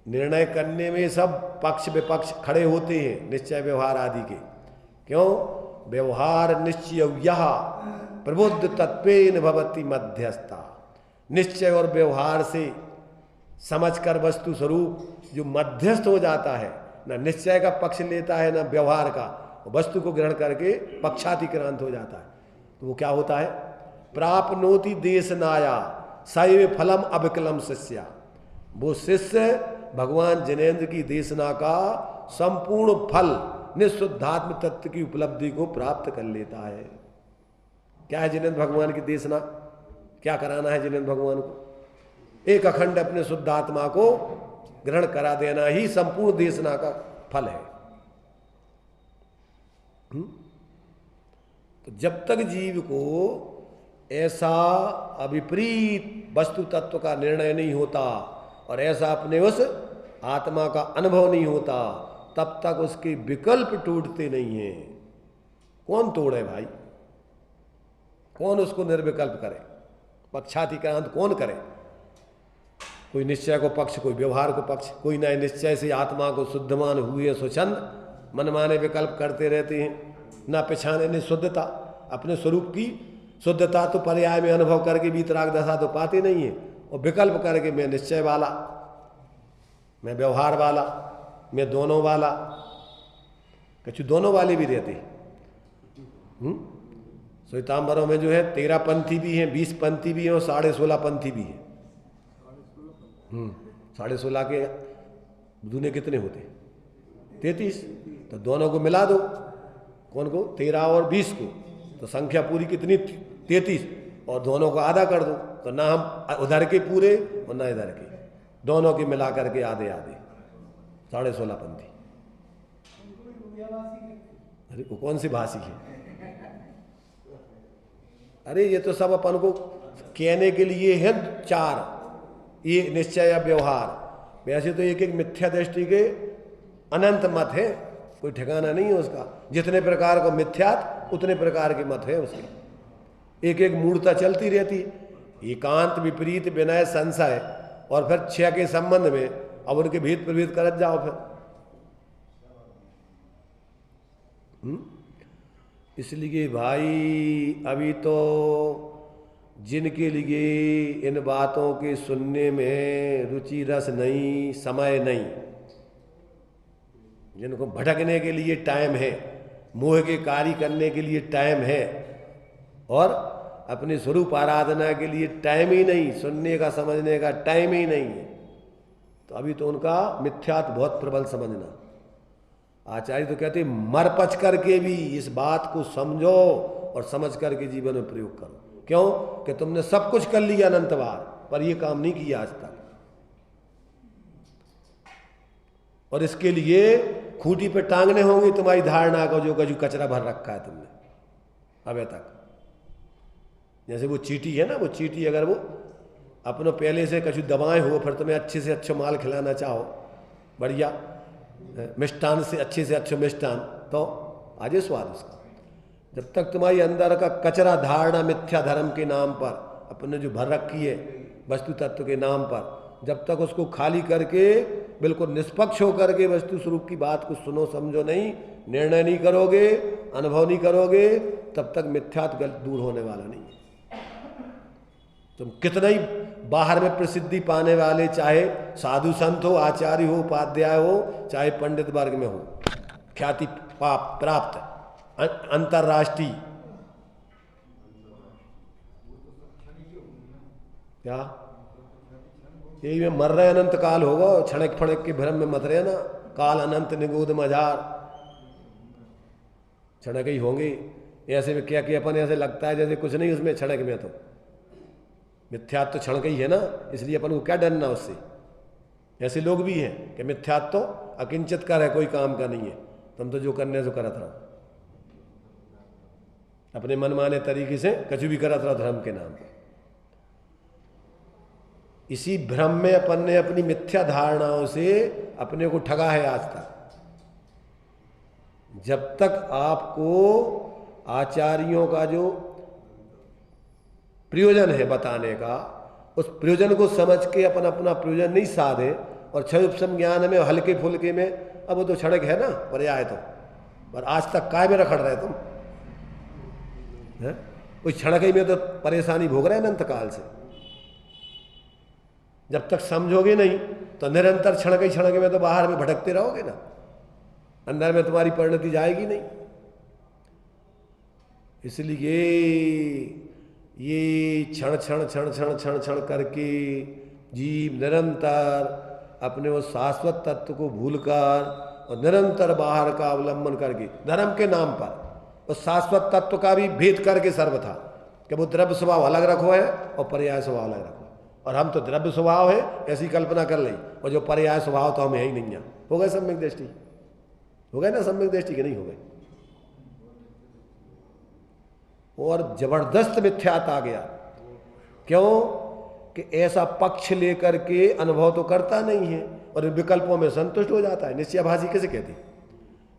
निर्णय करने में सब पक्ष विपक्ष खड़े होते हैं, निश्चय व्यवहार आदि के। क्यों? व्यवहार निश्चय यह प्रबुद्ध तत्वेन भवति मध्यस्था। निश्चय और व्यवहार से समझकर वस्तु स्वरूप जो मध्यस्थ हो जाता है, न निश्चय का पक्ष लेता है न व्यवहार का, वस्तु को ग्रहण करके पक्षातिक्रांत हो जाता है। तो वो क्या होता है? प्राप्नोति देशनाया सैव फलम अविकलम शिष्या। वो शिष्य भगवान जिनेन्द्र की देशना का संपूर्ण फल निःशुद्धात्म तत्व की उपलब्धि को प्राप्त कर लेता है। क्या है जिनेन्द्र भगवान की देशना? क्या कराना है जिनेन्द्र भगवान को? एक अखंड अपने शुद्ध आत्मा को ग्रहण करा देना ही संपूर्ण देशना का फल है। तो जब तक जीव को ऐसा अविपरीत वस्तु तत्व का निर्णय नहीं होता और ऐसा अपने उस आत्मा का अनुभव नहीं होता, तब तक उसके विकल्प टूटते नहीं हैं। कौन तोड़े भाई? कौन उसको निर्विकल्प करे? पक्षातिक्रांत कौन करे? कोई निश्चय को पक्ष, कोई व्यवहार को पक्ष, कोई नए निश्चय से आत्मा को शुद्धमान हुए स्वच्छंद मनमाने विकल्प करते रहते हैं। ना पिछाने ने शुद्धता, अपने स्वरूप की शुद्धता तो पर्याय में अनुभव करके वीतराग दशा तो पाते नहीं है, और विकल्प करके मैं निश्चय वाला, मैं व्यवहार वाला, मैं दोनों वाला। कुछ दोनों वाले भी रहते हैं। श्वेतांबरों में जो है 13 पंथी भी हैं, 20 पंथी भी हैं और 16.5 पंथी भी हैं। 16.5 के दूने कितने होते? 33। तो दोनों को मिला दो, कौन को? 13 और 20 को, तो संख्या पूरी कितनी? 33। और दोनों को आधा कर दो, तो ना हम उधर के पूरे और ना इधर के, दोनों के मिला करके आधे आधे 16.5 पंथी। अरे वो कौन सी भाषी है? अरे ये तो सब अपन को कहने के लिए है 4, ये निश्चय या व्यवहार। वैसे तो एक एक मिथ्या दृष्टि के अनंत मत है, कोई ठिकाना नहीं है उसका। जितने प्रकार का मिथ्यात उतने प्रकार के मत है उसके। एक एक मूर्ता चलती रहती, एकांत विपरीत विनय संशय, और फिर 6 के संबंध में अब उनके भेद प्रभेद करत जाओ फिर। इसलिए भाई अभी तो जिनके लिए इन बातों के सुनने में रुचि रस नहीं, समय नहीं, जिनको भटकने के लिए टाइम है, मोह के कार्य करने के लिए टाइम है, और अपने स्वरूप आराधना के लिए टाइम ही नहीं, सुनने का समझने का टाइम ही नहीं है, तो अभी तो उनका मिथ्यात्व बहुत प्रबल समझना। आचार्य तो कहते मरपच करके भी इस बात को समझो और समझ करके जीवन में प्रयोग करो। क्यों? कि तुमने सब कुछ कर लिया अनंत बार, पर यह काम नहीं किया आज तक, और इसके लिए खूंटी पे टांगने होंगे तुम्हारी धारणा को, जो कचरा भर रखा है तुमने अभी तक। जैसे वो चींटी है ना, वो चींटी अगर वो अपनों पहले से कछु दबाए हो, फिर तुम्हें अच्छे से अच्छा माल खिलाना चाहो, बढ़िया मिष्टान से अच्छे मिष्टान, तो आजे स्वाद उसका। जब तक तुम्हारी अंदर का कचरा धारणा मिथ्या धर्म के नाम पर अपने जो भर रखी है वस्तु तत्व के नाम पर, जब तक उसको खाली करके बिल्कुल निष्पक्ष होकर के वस्तु स्वरूप की बात को सुनो समझो नहीं, निर्णय नहीं करोगे, अनुभव नहीं करोगे, तब तक मिथ्यात्व दूर होने वाला नहीं है। तुम कितना ही बाहर में प्रसिद्धि पाने वाले, चाहे साधु संत हो, आचार्य हो, उपाध्याय हो, चाहे पंडित वर्ग में हो, ख्याति प्राप्त अंतरराष्ट्रीय, क्या यही में मर रहे अनंत काल होगा, क्षणक फणक के भ्रम में मत रहे ना। काल अनंत निगोद मजार, क्षणक ही होंगे। ऐसे में क्या कि अपन ऐसे लगता है जैसे कुछ नहीं उसमें, क्षणक में तो मिथ्यात्व तो क्षणक ही है ना, इसलिए अपन को क्या डरना उससे। ऐसे लोग भी हैं कि मिथ्यात्व तो अकिंचित कर है, कोई काम का नहीं है, तुम तो जो करने से करत रहो, अपने मनमाने तरीके से कछु भी करत रहो धर्म के नाम पर। इसी भ्रम में अपन ने अपनी मिथ्या धारणाओं से अपने को ठगा है आज तक। जब तक आपको आचार्यों का जो प्रयोजन है बताने का, उस प्रयोजन को समझ के अपन अपना प्रयोजन नहीं साधे और क्षय उपशम ज्ञान में हल्के फुल्के में, अब वो तो क्षणिक है ना पर्याय तो, पर आज तक काय में रखड़ रहे तुम है? कोई क्षणिक ही में तो परेशानी भोग रहे हैं अनंत काल से। जब तक समझोगे नहीं तो निरंतर क्षणिक में तो बाहर में भटकते रहोगे ना, अंदर में तुम्हारी परिणति जाएगी नहीं। इसलिए ये क्षण क्षण क्षण क्षण क्षण क्षण करके जीव निरंतर अपने उस शाश्वत तत्व को भूलकर और निरंतर बाहर का अवलंबन करके धर्म के नाम पर उस शाश्वत तत्व का भी भेद करके सर्वथा कि वो द्रव्य स्वभाव अलग रखो है और पर्याय स्वभाव अलग रखो, और हम तो द्रव्य स्वभाव है ऐसी कल्पना कर ली, और जो पर्याय स्वभाव तो हमें ही नहीं है। हो गए सम्यक दृष्टि, हो गए ना सम्यक दृष्टि के नहीं हो गए, और जबरदस्त मिथ्यात आ गया। क्यों कि ऐसा पक्ष लेकर के अनुभव तो करता नहीं है और विकल्पों में संतुष्ट हो जाता है। निश्चयभाषी कैसे कहते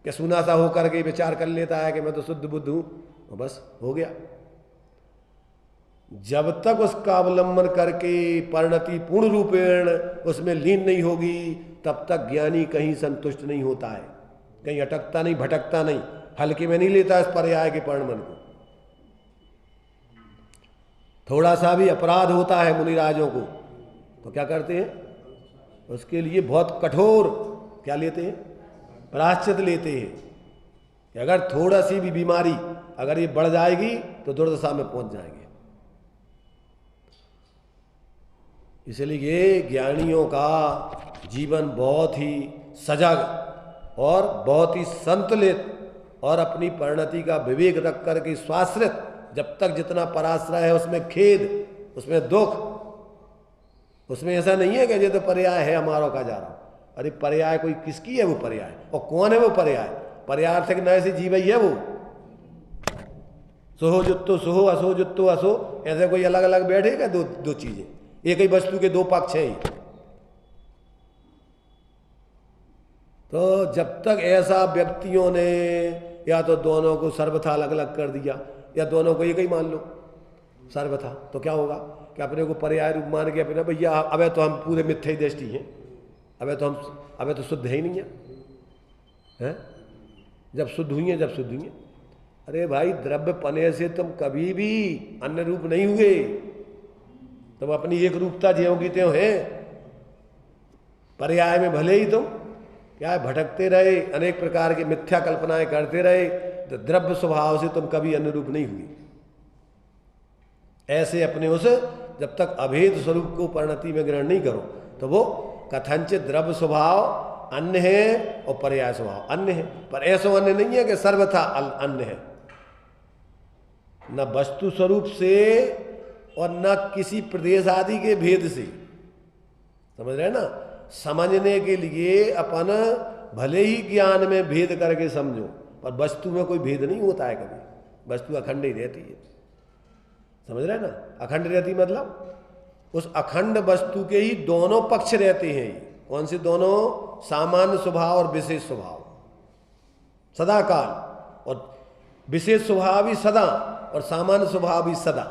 कि सुना सा होकर के विचार कर लेता है कि मैं तो शुद्ध बुद्ध हूं, तो बस हो गया। जब तक उसका अवलंबन करके परिणति पूर्ण रूपेण उसमें लीन नहीं होगी, तब तक ज्ञानी कहीं संतुष्ट नहीं होता है, कहीं अटकता नहीं, भटकता नहीं, हल्के में नहीं लेता इस पर्याय के परिणमन को। थोड़ा सा भी अपराध होता है मुनिराजों को तो क्या करते हैं, उसके लिए बहुत कठोर क्या लेते हैं, प्रायश्चित लेते हैं कि अगर थोड़ा सी भी बीमारी अगर ये बढ़ जाएगी तो दुर्दशा में पहुंच जाएंगे। इसलिए ज्ञानियों का जीवन बहुत ही सजग और बहुत ही संतुलित और अपनी परिणति का विवेक रख करके स्वाश्रित, जब तक जितना पराश्रय है उसमें खेद, उसमें दुख, उसमें ऐसा नहीं है कि ये तो पर्याय है हमारा का जा रहा। अरे पर्याय कोई किसकी है वो पर्याय, और कौन है वो पर्याय? पर्यार्थक नए से जीव ही है वो। सोहो जुत्तो सोहो, असो जुत्तो असो, ऐसे कोई अलग अलग बैठेगा दो चीजें, एक ही वस्तु के दो पक्ष हैं। तो जब तक ऐसा व्यक्तियों ने या तो दोनों को सर्वथा अलग अलग कर दिया या दोनों को एक ही मान लो सर्वथा, तो क्या होगा कि अपने को पर्याय रूप मान के अपने भैया अबे तो हम पूरे मिथ्या दृष्टि हैं, अबे तो शुद्ध है ही नहीं है? जब शुद्ध हुई है, जब शुद्ध हुई है। अरे भाई द्रव्य पने से तुम कभी भी अन्य रूप नहीं हुए, तुम अपनी एक रूपता ज्यों त्यों है। पर्याय में भले ही तुम क्या भटकते रहे, अनेक प्रकार की मिथ्या कल्पनाएं करते रहे, तो द्रव्य स्वभाव से तुम कभी अनुरूप नहीं हुई। ऐसे अपने उस जब तक अभेद स्वरूप को परिणति में ग्रहण नहीं करो तो वो कथनचित द्रव्य स्वभाव अन्य है और पर्याय स्वभाव अन्य है, पर ऐसा अन्य नहीं है कि सर्वथा अन्य है, न वस्तु स्वरूप से और न किसी प्रदेश आदि के भेद से। समझ रहे ना? समझने के लिए अपन भले ही ज्ञान में भेद करके समझो, पर वस्तु में कोई भेद नहीं होता है कभी, वस्तु अखंड ही रहती है। समझ रहे ना? अखंड रहती मतलब उस अखंड वस्तु के ही दोनों पक्ष रहते हैं। कौन से दोनों? सामान्य स्वभाव और विशेष स्वभाव सदा काल, और विशेष स्वभाव भी सदा और सामान्य स्वभाव भी सदा।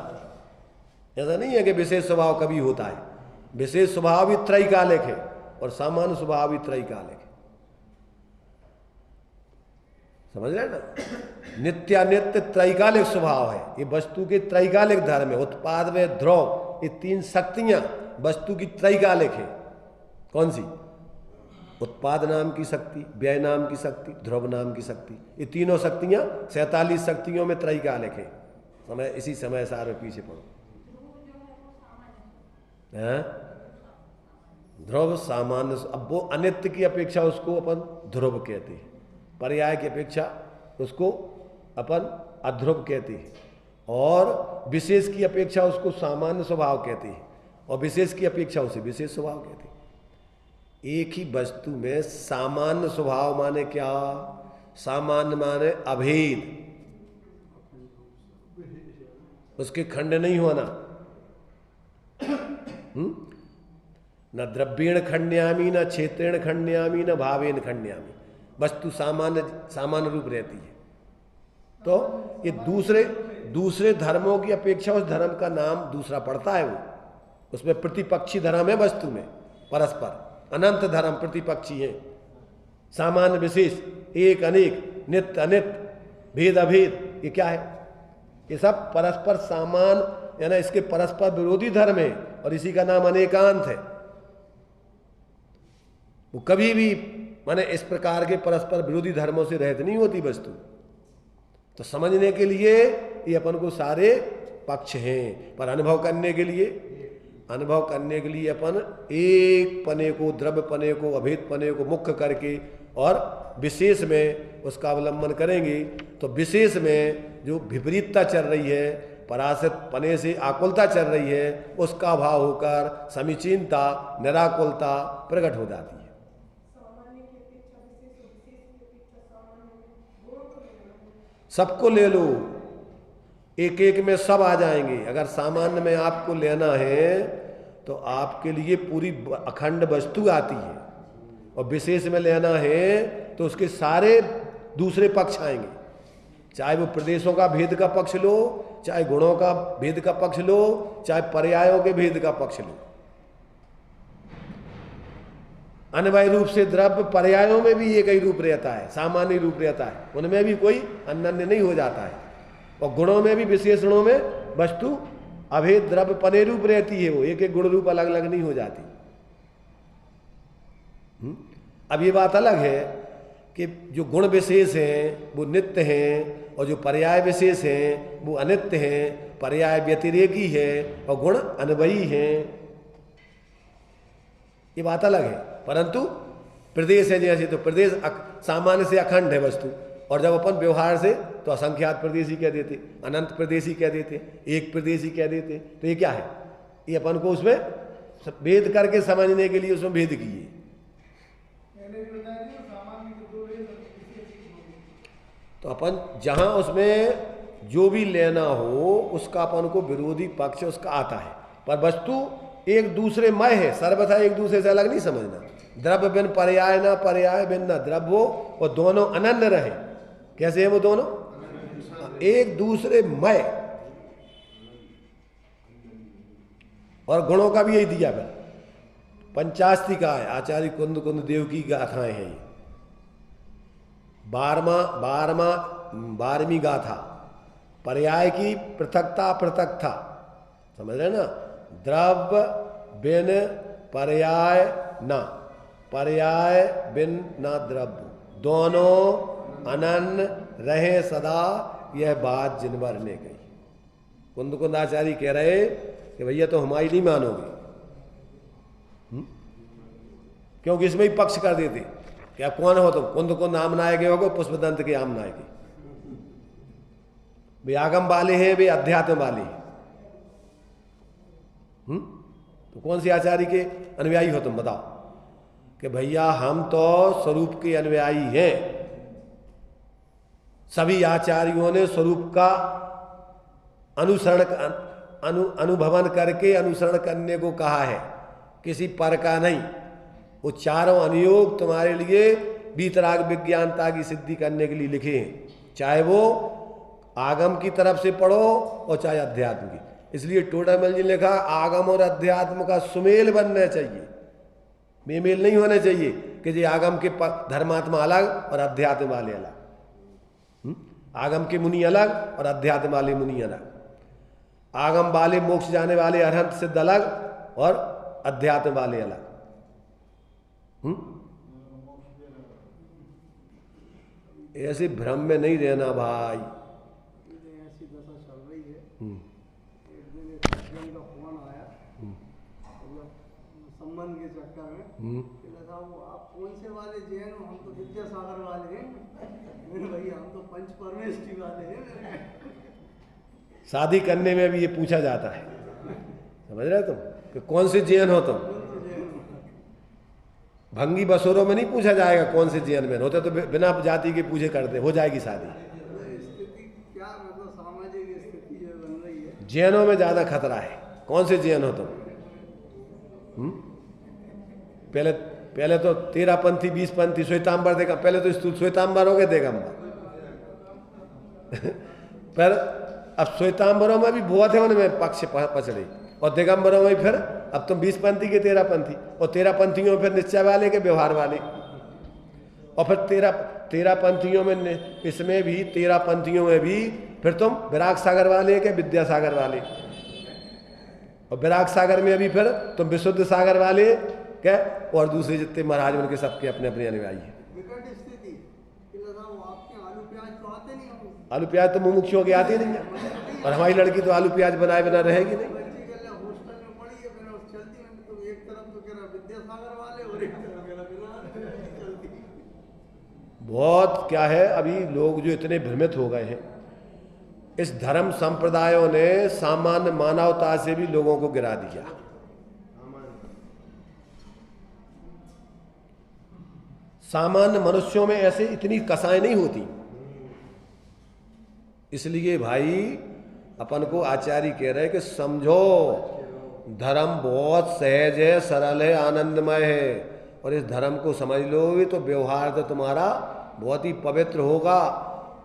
ऐसा नहीं है कि विशेष स्वभाव कभी होता है, विशेष स्वभाव भी त्रैकालिक है और सामान्य स्वभाव भी त्रैकालिक है। समझ रहे ना? नित्यानित्य त्रैकालिक स्वभाव है, ये वस्तु के त्रैकालिक धर्म है। उत्पाद में ध्रुव ये तीन शक्तियां वस्तु की त्रैकालिक है। कौन सी? उत्पाद नाम की शक्ति, व्यय नाम की शक्ति, ध्रुव नाम की शक्ति। ये तीनों शक्तियां 47 शक्तियों में त्रैकालिक है। समय इसी समय सारे पीछे पड़ो। ध्रुव सामान्य, अब वो अनित्य की अपेक्षा उसको अपन ध्रुव कहते हैं, पर्याय की अपेक्षा उसको अपन अध्रुव कहते हैं, और विशेष की अपेक्षा उसको सामान्य स्वभाव कहते हैं, और विशेष की अपेक्षा उसे विशेष स्वभाव कहते हैं। एक ही वस्तु में सामान्य स्वभाव माने क्या? सामान्य माने अभेद, उसके खंड नहीं होना। न द्रव्येण खंड्यामी, न क्षेत्रेण खंड्यामी, न भावेन खंड्यामी। वस्तु सामान्य रूप रहती है। तो ये दूसरे धर्मों की अपेक्षा उस धर्म का नाम दूसरा पड़ता है। वो उसमें प्रतिपक्षी धर्म है, वस्तु में परस्पर अनंत धर्म प्रतिपक्षी है। सामान्य विशेष, एक अनेक, नित्य अनित्य, भेद अभेद, ये क्या है? ये सब परस्पर समान, यानी इसके परस्पर विरोधी धर्म है, और इसी का नाम अनेकांत है। वो कभी भी माने इस प्रकार के परस्पर विरोधी धर्मों से रहित नहीं होती वस्तु। तो समझने के लिए ये अपन को सारे पक्ष हैं, पर अनुभव करने के लिए अपन एक पने को, द्रव्य पने को, अभेद पने को मुख्य करके और विशेष में उसका अवलंबन करेंगे। तो विशेष में जो विपरीतता चल रही है, पराश्रित पने से आकुलता चल रही है, उसका भाव होकर समीचीनता, निराकुलता प्रकट हो जाती है। सबको ले लो, एक एक में सब आ जाएंगे। अगर सामान्य में आपको लेना है तो आपके लिए पूरी अखंड वस्तु आती है, और विशेष में लेना है तो उसके सारे दूसरे पक्ष आएंगे। चाहे वो प्रदेशों का भेद का पक्ष लो, चाहे गुणों का भेद का पक्ष लो, चाहे पर्यायों के भेद का पक्ष लो। अन्वय रूप से द्रव्य पर्यायों में भी एक ही रूप रहता है, सामान्य रूप रहता है, उनमें भी कोई अनन्य नहीं हो जाता है। और गुणों में भी, विशेषणों में वस्तु अभेद द्रव्य पने रूप रहती है, वो एक एक गुण रूप अलग अलग नहीं हो जाती। अब ये बात अलग है कि जो गुण विशेष हैं वो नित्य हैं, और जो पर्याय विशेष हैं वो अनित्य हैं। पर्याय व्यतिरेकी है और गुण अन्वयी हैं, ये बात अलग है। परंतु प्रदेश है जैसे, तो प्रदेश सामान्य से अखंड है वस्तु, और जब अपन व्यवहार से तो असंख्यात प्रदेशी कह देते, अनंत प्रदेशी कह देते, एक प्रदेशी कह देते। तो ये क्या है? ये अपन को उसमें भेद करके समझने के लिए उसमें भेद किए। तो अपन जहां उसमें जो भी लेना हो उसका अपन को विरोधी पक्ष उसका आता है, पर वस्तु एक दूसरे मय है, सर्वथा एक दूसरे से अलग नहीं समझना। द्रव्य बिन पर्याय ना, पर्याय बिन न द्रव्य हो, और दोनों अनन्य रहे। कैसे है वो दोनों? एक दूसरे मय। और गुणों का भी यही दिया है। पंचास्ति का है, आचार्य कुंद देव की गाथाएं हैं। 12वीं गाथा पर्याय की पृथकता पृथकता, समझ रहे ना? द्रव्य बिन पर्याय न, पर्याय बिन न द्रव्य, दोनों अनन्य रहे सदा, यह बात जिनवर ने कही। कुंद आचार्य कह रहे कि भैया तो हमारी नहीं मानोगे, क्योंकि इसमें ही पक्ष कर देते। क्या कौन हो तुम? कुंद आमनाय के हो, पुष्पदंत के आमनाय के। वे आगम वाले हैं, वे अध्यात्म वाले हैं। तो कौन सी आचार्य के अनुयायी हो तुम? बताओ कि भैया हम तो स्वरूप के अनुयायी हैं। सभी आचार्यों ने स्वरूप का अनुसरण अनुभवन करके अनुसरण करने को कहा है, किसी पर का नहीं। वो चारों अनुयोग तुम्हारे लिए वीतराग विज्ञानता की सिद्धि करने के लिए लिखे हैं, चाहे वो आगम की तरफ से पढ़ो और चाहे अध्यात्म की। इसलिए टोडामल जी ने लिखा आगम और अध्यात्म का सुमेल बनना चाहिए, बेमेल नहीं होना चाहिए कि जी आगम के धर्मात्मा अलग और अध्यात्म वाले अलग, आगम के मुनि अलग और अध्यात्म वाले मुनि अलग। आगम वाले, मोक्ष जाने वाले अरहंत सिद्ध अलग और अध्यात्म वाले अलग। ऐसे भ्रम में नहीं रहना भाई। ऐसी दशा चल रही है। एक दिन एक सज्जन का फोन आया, मतलब संबंध के चक्कर में, वो आप कौन से वाले जैन हो? हम तो विद्यासागर वाले हैं। मैंने भैया हम तो पंच परमेष्ठी वाले हैं। शादी करने में भी ये पूछा जाता है, समझ रहे तुम, कि कौन से जैन हो तुम। भंगी बसोरों में नहीं पूछा जाएगा कौन से जैन में होते, तो बिना जाति के पूछे करते हो जाएगी शादी। स्थिति क्या, मतलब सामाजिक स्थिति जो बन रही है, जैनों में ज्यादा खतरा है। कौन से जैन हो तुम? पहले तो 13 पंथी 20 पंथी श्वेतांबर देखा, पहले तो श्वेतांबर हो गए दिगंबर। पर अब श्वेतांबरों में भी बहुत है, उनमें पक्ष पचड़े, और दिगंबरों में फिर अब तुम 20 पंथी के 13 पंथी, और 13 पंथियों में फिर निश्चय वाले के व्यवहार वाले, और फिर 13 पंथियों में, इसमें भी 13 पंथियों में भी फिर तुम विराग सागर वाले के विद्यासागर वाले, और विराग सागर में अभी फिर तुम विशुद्ध सागर वाले क्या, और दूसरे जितने महाराज उनके सबके अपने अपने अनुयायी हैं। विकट स्थिति, आपके आलू प्याज तो आते नहीं होंगे। आलू प्याज तो मुमुक्षुओं के आते नहीं है, और हमारी लड़की तो आलू प्याज बनाए बिना रहेगी नहीं। हॉस्टल में पड़ी है, मेरा चलती है तो एक तरफ तो कह रहा विद्यासागर वाले और एक तरफ कह रहा बिना चलती। बहुत क्या है, अभी लोग जो इतने भ्रमित हो गए हैं, इस धर्म संप्रदायों ने सामान्य मानवता से भी लोगों को गिरा दिया। सामान्य मनुष्यों में ऐसे इतनी कसाएं नहीं होती। इसलिए भाई अपन को आचार्य कह रहे हैं कि समझो, धर्म बहुत सहज है, सरल है, आनंदमय है, और इस धर्म को समझ लोगे तो व्यवहार तो तुम्हारा बहुत ही पवित्र होगा,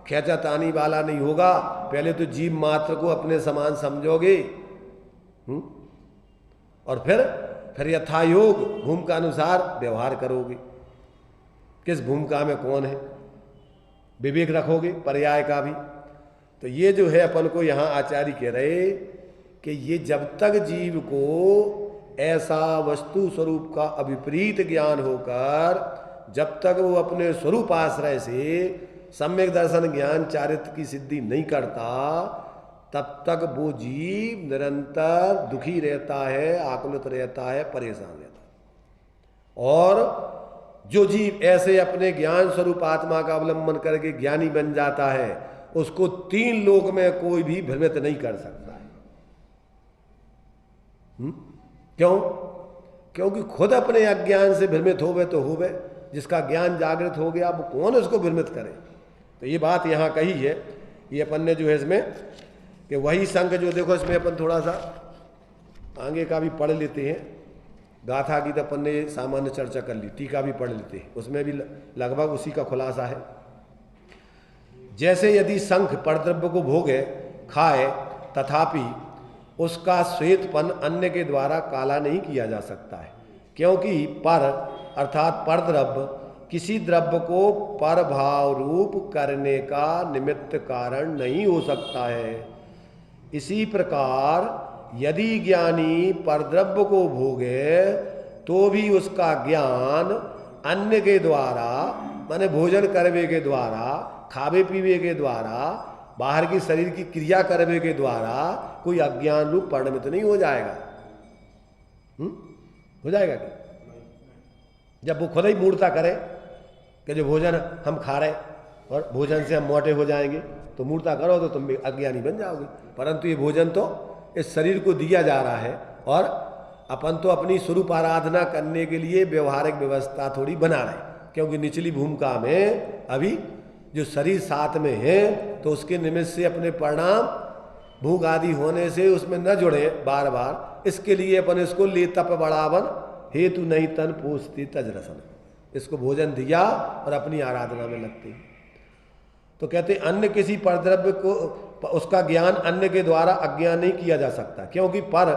खींचातानी वाला नहीं होगा। पहले तो जीव मात्र को अपने समान समझोगे, और फिर यथायोग भूमिका अनुसार व्यवहार करोगे। किस भूमिका में कौन है, विवेक रखोगे पर्याय का भी। तो ये जो है अपन को यहाँ आचार्य कह रहे कि ये जब तक जीव को ऐसा वस्तु स्वरूप का अविपरीत ज्ञान होकर, जब तक वो अपने स्वरूप आश्रय से सम्यक दर्शन ज्ञान चारित्र की सिद्धि नहीं करता, तब तक वो जीव निरंतर दुखी रहता है, आकुलित रहता है, परेशान रहता है। और जो जीव ऐसे अपने ज्ञान स्वरूप आत्मा का अवलंबन करके ज्ञानी बन जाता है, उसको 3 लोक में कोई भी भ्रमित नहीं कर सकता है। क्यों? क्योंकि खुद अपने अज्ञान से भ्रमित होवे तो होवे, जिसका ज्ञान जागृत हो गया, वो कौन उसको भ्रमित करे। तो ये बात यहाँ कही है। ये अपन ने जो है इसमें कि वही संघ जो देखो, इसमें अपन थोड़ा सा आगे का भी पढ़ लेते हैं। गाथा की तो अपन ने सामान्य चर्चा कर ली, टीका भी पढ़ लेते हैं, उसमें भी लगभग उसी का खुलासा है। जैसे यदि शंख परद्रव्य को भोगे खाए, तथापि उसका श्वेतपन अन्य के द्वारा काला नहीं किया जा सकता है, क्योंकि पर अर्थात परद्रव्य किसी द्रव्य को पर भाव रूप करने का निमित्त कारण नहीं हो सकता है। इसी प्रकार यदि ज्ञानी परद्रव्य को भोगे तो भी उसका ज्ञान अन्य के द्वारा, माने भोजन करवे के द्वारा, खावे पीवे के द्वारा, बाहर की शरीर की क्रिया करवे के द्वारा कोई अज्ञान रूप परिणमित नहीं हो जाएगा। हो जाएगा क्या? जब वो खुद ही मूर्ता करे कि जो भोजन हम खा रहे और भोजन से हम मोटे हो जाएंगे, तो मूर्ता करो तो तुम भी अज्ञानी बन जाओगे। परंतु ये भोजन तो इस शरीर को दिया जा रहा है, और अपन तो अपनी स्वरूप आराधना करने के लिए व्यवहारिक व्यवस्था थोड़ी बना रहे, क्योंकि निचली भूमिका में अभी जो शरीर साथ में है, तो उसके निमित्त से अपने परिणाम भूख आदि होने से उसमें न जुड़े बार बार। इसके लिए अपन इसको ले तप बढ़ावन हेतु नहीं तन पोषती तजरसन, इसको भोजन दिया और अपनी आराधना में लगते हैं। तो कहते अन्य किसी परद्रव्य को, उसका ज्ञान अन्य के द्वारा अज्ञान नहीं किया जा सकता, क्योंकि पर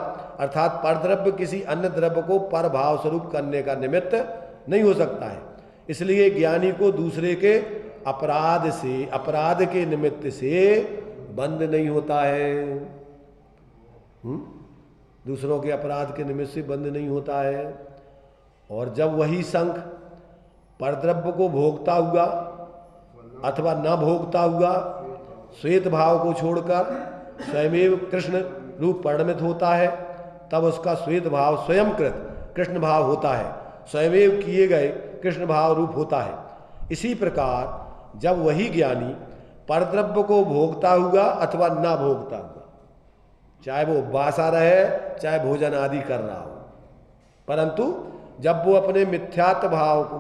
अर्थात परद्रव्य किसी अन्य द्रव्य को पर भाव स्वरूप करने का निमित्त नहीं हो सकता है। इसलिए ज्ञानी को दूसरे के अपराध के निमित्त से बंध नहीं होता है। दूसरों के अपराध के निमित्त से बंद नहीं होता है। और जब वही शंख परद्रव्य को भोगता हुआ अथवा न भोगता हुआ श्वेत भाव को छोड़कर स्वयमेव कृष्ण रूप परिणमित होता है, तब उसका श्वेत भाव स्वयंकृत कृष्ण भाव होता है, स्वयमेव किए गए कृष्ण भाव रूप होता है। इसी प्रकार जब वही ज्ञानी परद्रव्य को भोगता हुआ अथवा ना भोगता हुआ, चाहे वो उपवासा रहे चाहे भोजन आदि कर रहा हो, परंतु जब वो अपने मिथ्यात्व भाव को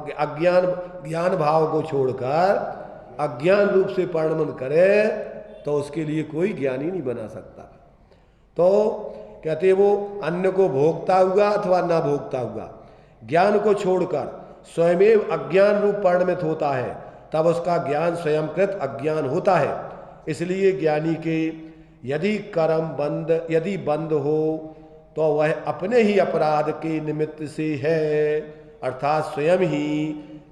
ज्ञान भाव को छोड़कर अज्ञान रूप से परिणमन करे तो उसके लिए कोई ज्ञानी नहीं बना सकता। तो कहते वो अन्न को भोगता हुआ अथवा ना भोगता हुआ ज्ञान को छोड़कर स्वयमेव अज्ञान रूप परिणमित होता है, तब उसका ज्ञान स्वयंकृत अज्ञान होता है। इसलिए ज्ञानी के यदि बंद हो तो वह अपने ही अपराध के निमित्त से है, अर्थात स्वयं ही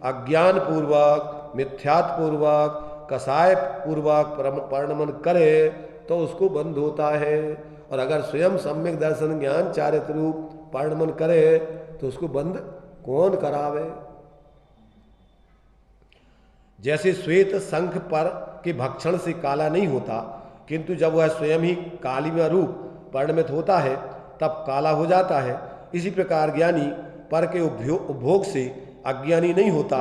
अज्ञान पूर्वक मिथ्यात्व पूर्वक कसाय पूर्वक परिणमन करे तो उसको बंद होता है। और अगर स्वयं सम्यक दर्शन ज्ञान चारित्र रूप परिणमन करे तो उसको बंद कौन करावे। जैसे श्वेत शंख पर के भक्षण से काला नहीं होता, किंतु जब वह स्वयं ही कालिमा रूप परिणमित होता है तब काला हो जाता है, इसी प्रकार ज्ञानी पर के उपभोग से अज्ञानी नहीं होता,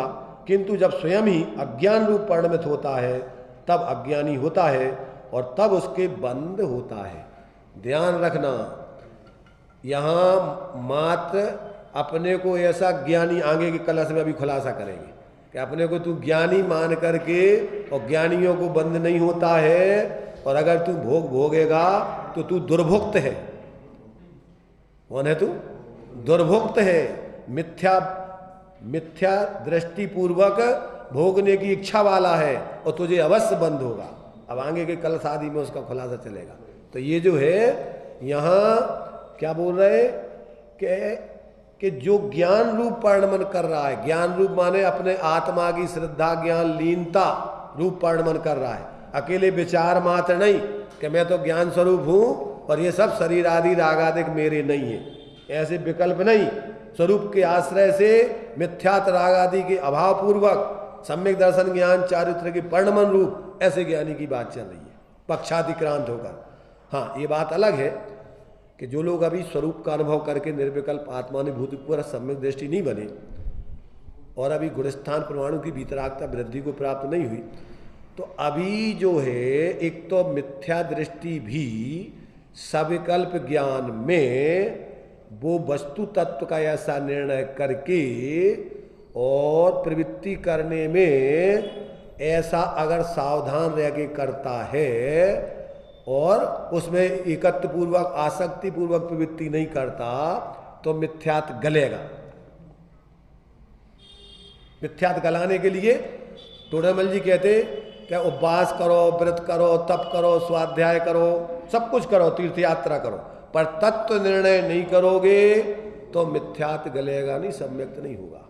किंतु जब स्वयं ही अज्ञान रूप परिणमित होता है तब अज्ञानी होता है और तब उसके बंद होता है। ध्यान रखना, यहाँ मात्र अपने को ऐसा ज्ञानी, आगे के क्लास में अभी खुलासा करेंगे कि अपने को तू ज्ञानी मान करके और ज्ञानियों को बंद नहीं होता है, और अगर तू भोग भोगेगा तो तू दुर्भुक्त है। कौन है तू? दुर्भुक्त है। मिथ्या दृष्टि पूर्वक भोगने की इच्छा वाला है और तुझे अवश्य बंद होगा। अब आगे के कल शादी में उसका खुलासा चलेगा। तो ये जो है यहाँ क्या बोल रहे कि जो ज्ञान रूप परिणमन कर रहा है, ज्ञान रूप माने अपने आत्मा की श्रद्धा ज्ञान लीनता रूप परिणमन कर रहा है, अकेले विचार मात्र नहीं कि मैं तो ज्ञान स्वरूप हूँ और ये सब शरीर आदि राग आदि मेरे नहीं है, ऐसे विकल्प नहीं। स्वरूप के आश्रय से मिथ्यात राग आदि के अभाव पूर्वक सम्यक दर्शन ज्ञान चारित्र के परिणमन रूप ऐसे ज्ञानी की बात चल रही है, पक्षातिक्रांत होकर। हाँ, ये बात अलग है कि जो लोग अभी स्वरूप का अनुभव करके निर्विकल्प आत्मानुभूति पर सम्यक दृष्टि नहीं बने और अभी गुणस्थान परमाणु की वितरागता वृद्धि को प्राप्त नहीं हुई, तो अभी जो है एक तो मिथ्या दृष्टि भी सविकल्प ज्ञान में वो वस्तु तत्व का ऐसा निर्णय करके और प्रवृत्ति करने में ऐसा अगर सावधान रह के करता है और उसमें एकत्व पूर्वक आसक्ति पूर्वक प्रवृत्ति नहीं करता तो मिथ्यात गलेगा। मिथ्यात गलाने के लिए टोडामल जी कहते कि उपवास करो, व्रत करो, तप करो, स्वाध्याय करो, सब कुछ करो, तीर्थ यात्रा करो, पर तत्व निर्णय नहीं करोगे तो मिथ्यात गलेगा नहीं, सम्यक्त नहीं होगा।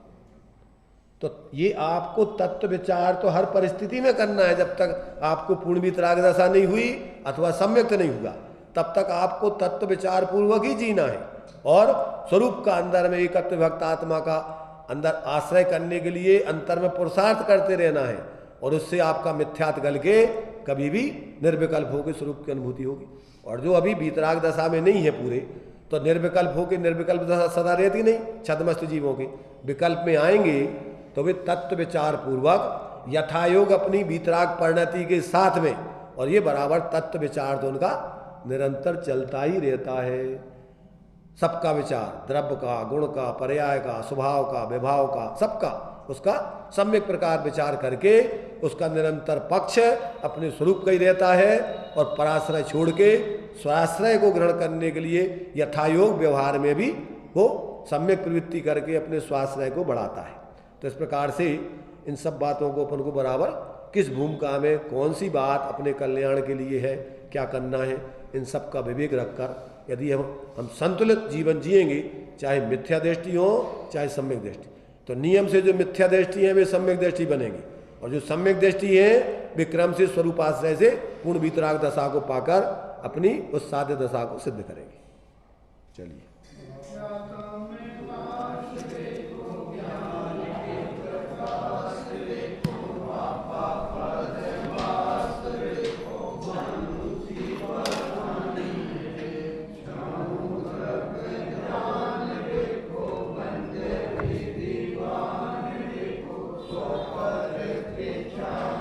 तो ये आपको तत्व विचार तो हर परिस्थिति में करना है। जब तक आपको पूर्ण वितराग दशा नहीं हुई अथवा सम्यक्त नहीं हुआ तब तक आपको तत्व विचार पूर्वक ही जीना है और स्वरूप का अंदर में एकत्व भक्त आत्मा का अंदर आश्रय करने के लिए अंतर में पुरुषार्थ करते रहना है और उससे आपका मिथ्यात गल के कभी भी निर्विकल्प होकर स्वरूप की अनुभूति होगी। और जो अभी वितराग दशा में नहीं है पूरे, तो निर्विकल्प होकर निर्विकल्प दशा सदा रहती नहीं। छद्मस्त जीवों के विकल्प में आएंगे तो वे तत्व विचार पूर्वक यथायोग अपनी वितराग परिणति के साथ में, और ये बराबर तत्व विचार तो उनका निरंतर चलता ही रहता है। सबका विचार, द्रव्य का, गुण का, पर्याय का, स्वभाव का, विभाव का, सबका उसका सम्यक प्रकार विचार करके उसका निरंतर पक्ष अपने स्वरूप का ही रहता है और पराश्रय छोड़ के स्वाश्रय को ग्रहण करने के लिए यथायोग व्यवहार में भी वो सम्यक प्रवृत्ति करके अपने स्वाश्रय को बढ़ाता है। तो इस प्रकार से इन सब बातों को अपन को बराबर किस भूमिका में कौन सी बात अपने कल्याण के लिए है, क्या करना है, इन सब का विवेक रखकर यदि हम संतुलित जीवन जिएंगे, चाहे मिथ्या दृष्टि हो चाहे सम्यक दृष्टि, तो नियम से जो मिथ्या दृष्टि है वे सम्यक दृष्टि बनेगी और जो सम्यक दृष्टि है वे क्रम से स्वरूपाश्रय से पूर्ण वितराग दशा को पाकर अपनी उस साध्य दशा को सिद्ध करेंगे। चलिए। Thank you.